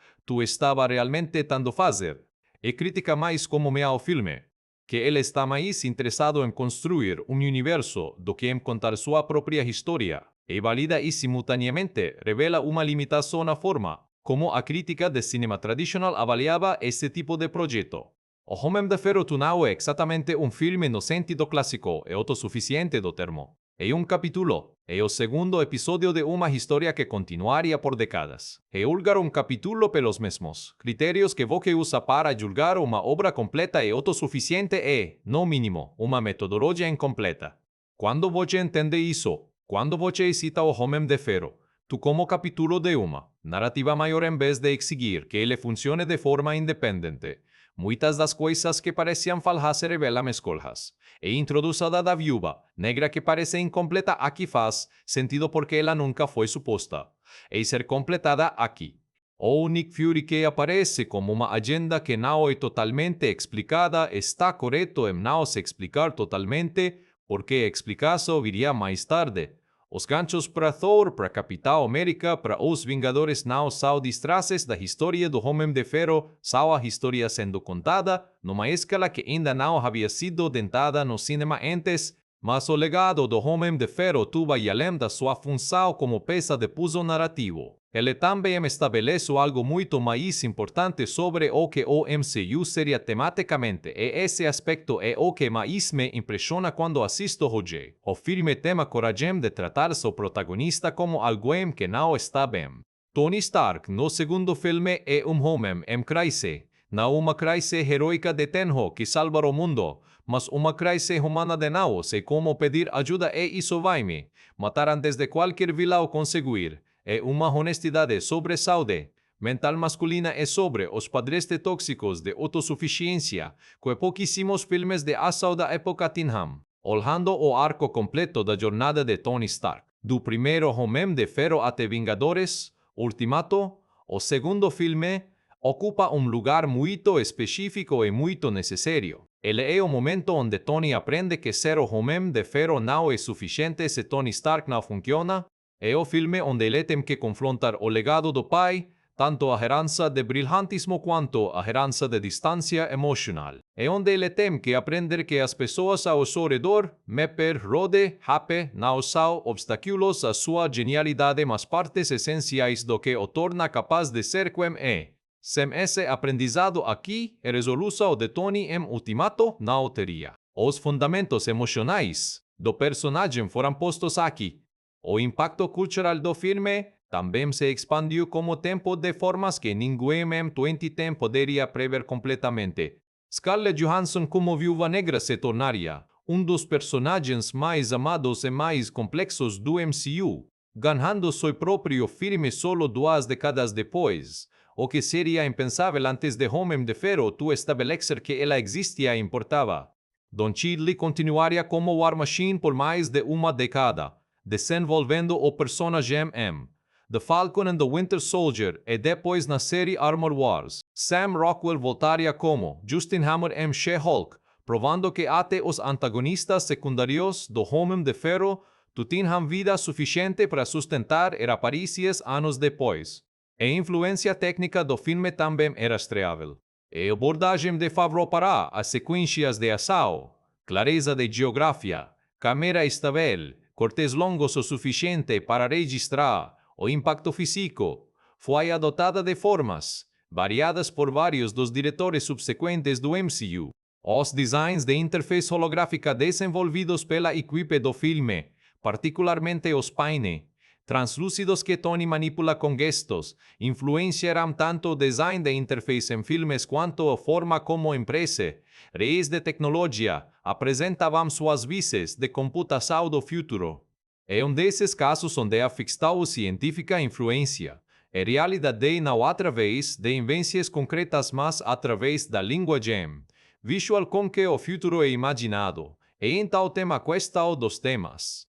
estava realmente tentando fazer. E critica mais como o filme, que ele está mais interessado em construir universo do que em contar sua própria história, e valida e simultaneamente revela uma limitação na forma como a crítica de cinema tradicional avaliava esse tipo de projeto. O Homem de Ferro não é exatamente filme no sentido clássico e autossuficiente do termo. É capítulo, é o segundo episódio de uma história que continuaria por décadas. E julgar capítulo pelos mesmos critérios que você usa para julgar uma obra completa e autossuficiente é, no mínimo, uma metodologia incompleta. Quando você entende isso, quando você cita o Homem de Ferro, como capítulo de uma narrativa maior em vez de exigir que ele funcione de forma independente, muitas das coisas que pareciam falhas se revelam escolhas. E introduzida da Viúva Negra que parece incompleta aqui faz sentido porque ela nunca foi suposta e ser completada aqui. O Nick Fury que aparece como uma agenda que não é totalmente explicada está correto em não se explicar totalmente porque explicação viria mais tarde. Os ganchos para Thor, para Capitão América, para os Vingadores não são distrações da história do Homem de Ferro, são a história sendo contada numa escala que ainda não havia sido tentada no cinema antes, mas o legado do Homem de Ferro tuvo além da sua função como peça de puzzle narrativo. Ele também estabelece algo muito mais importante sobre o que o MCU seria tematicamente, e esse aspecto é o que mais me impressiona quando assisto hoje. O filme tem a coragem de tratar seu protagonista como alguém que não está bem. Tony Stark, no segundo filme, é homem em crise. Não uma crise heroica de Tenho que salvar o mundo, mas uma crise humana de não sei como pedir ajuda e isso vai-me matar antes de qualquer vilão conseguir. É uma honestidade sobre saúde mental masculina e sobre os padrões tóxicos de autossuficiência que pouquíssimos filmes de ação da época tinham. Olhando o arco completo da jornada de Tony Stark, do primeiro Homem de Ferro até Vingadores, Ultimato, o segundo filme ocupa um lugar muito específico e muito necessário. Ele é o momento onde Tony aprende que ser o Homem de Ferro não é suficiente se Tony Stark não funciona. É o filme onde ele tem que confrontar o legado do pai, tanto a herança de brilhantismo quanto a herança de distância emocional. É onde ele tem que aprender que as pessoas ao seu redor, Mepper, Rhodes, Happy, não são obstáculos à sua genialidade, mas partes essenciais do que o torna capaz de ser quem é. Sem esse aprendizado aqui, a resolução de Tony em Ultimato não teria. Os fundamentos emocionais do personagem foram postos aqui. O impacto cultural do filme também se expandiu com o tempo de formas que ninguém em 2010 poderia prever completamente. Scarlett Johansson como Viúva Negra se tornaria um dos personagens mais amados e mais complexos do MCU, ganhando seu próprio filme solo 2 décadas depois, o que seria impensável antes de Homem de Ferro tu estabelecer que ela existia e importava. Don Cheadle continuaria como War Machine por mais de uma década, desenvolvendo o personagem M. The Falcon and the Winter Soldier e depois na série Armor Wars. Sam Rockwell voltaria como Justin Hammer em She-Hulk, provando que até os antagonistas secundários do Homem de Ferro tinham vida suficiente para sustentar e aparências anos depois. A influência técnica do filme também era estreável. A abordagem de Favreau para as sequências de ação, clareza de geografia, câmera estável, cortes longos o suficiente para registrar o impacto físico, foi adotada de formas variadas por vários dos diretores subsequentes do MCU. Os designs de interface holográfica desenvolvidos pela equipe do filme, particularmente os paine translúcidos que Tony manipula com gestos, influenciarão tanto o design de interface em filmes quanto a forma como a empresa, reis de tecnologia, apresentavam suas vices de computação do futuro. É um desses casos onde a ficção científica influencia a realidade não através de invenções concretas, mas através da linguagem visual com que o futuro é imaginado. E então tem a questão dos temas.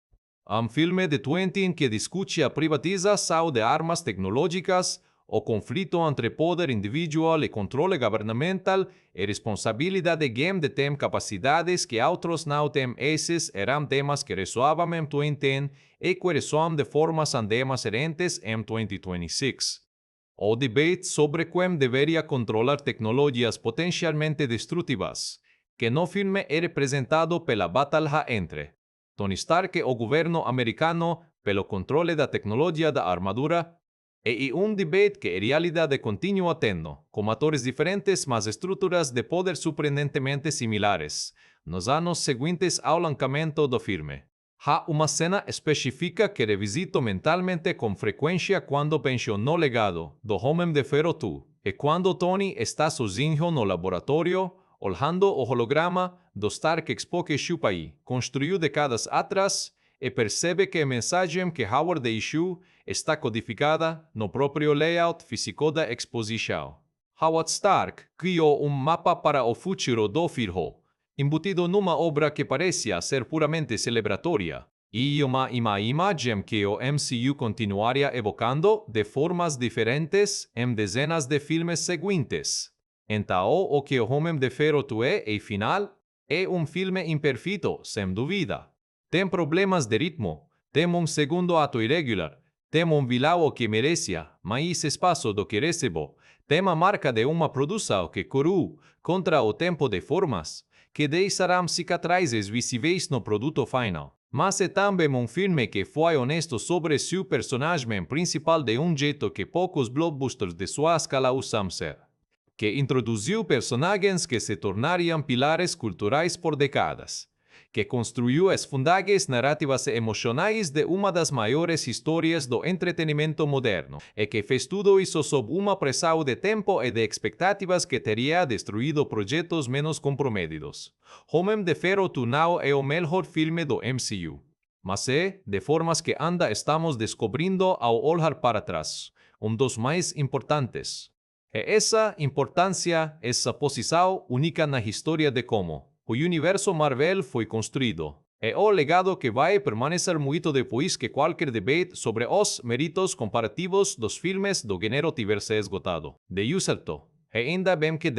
Um filme de 20 que discute a privatização de armas tecnológicas, o conflito entre poder individual e controle governamental e responsabilidade de quem detém capacidades que outros não têm. Esses eram temas que ressoavam em 2010 e que ressoam de formas ainda mais diferentes em 2026. O debate sobre quem deveria controlar tecnologias potencialmente destrutivas, que no filme é representado pela batalha entre Tony Stark e o governo americano pelo controle da tecnologia da armadura, e um debate que a realidade continua tendo, com atores diferentes mas estruturas de poder surpreendentemente similares, nos anos seguintes ao lançamento do filme. Há uma cena específica que revisito mentalmente com frequência quando penso no legado do Homem de Ferro 2, e quando Tony está sozinho no laboratório, olhando o holograma do Stark Expo que Chupai construiu décadas atrás e percebe que a mensagem que Howard deixou está codificada no próprio layout físico da exposição. Howard Stark criou um mapa para o futuro do filho, embutido numa obra que parecia ser puramente celebratória, e uma imagem que o MCU continuaria evocando de formas diferentes em dezenas de filmes seguintes. Então, o que o Homem de Ferro é, e final, é um filme imperfeito, sem dúvida. Tem problemas de ritmo, Temo segundo ato irregular. Temo vilão que merecia, mais espaço do que recebo. Tema marca de uma produção que correu contra o tempo de formas, que deixarão cicatrizes visíveis no produto final. Mas é também filme que foi honesto sobre seu personagem principal de jeito que poucos blockbusters de sua escala usam ser. Que introduziu personagens que se tornariam pilares culturais por décadas. Que construiu as fundagens narrativas e emocionais de uma das maiores histórias do entretenimento moderno, e que fez tudo isso sob uma pressão de tempo e de expectativas que teria destruído projetos menos comprometidos. Homem de Ferro não é o melhor filme do MCU, mas é, de formas que anda estamos descobrindo ao olhar para trás, dos mais importantes. E essa importância, essa posição única na história de como o universo Marvel foi construído. É o legado que vai permanecer muito depois que qualquer debate sobre os méritos comparativos dos filmes do gênero tivesse esgotado. De certo, e ainda bem que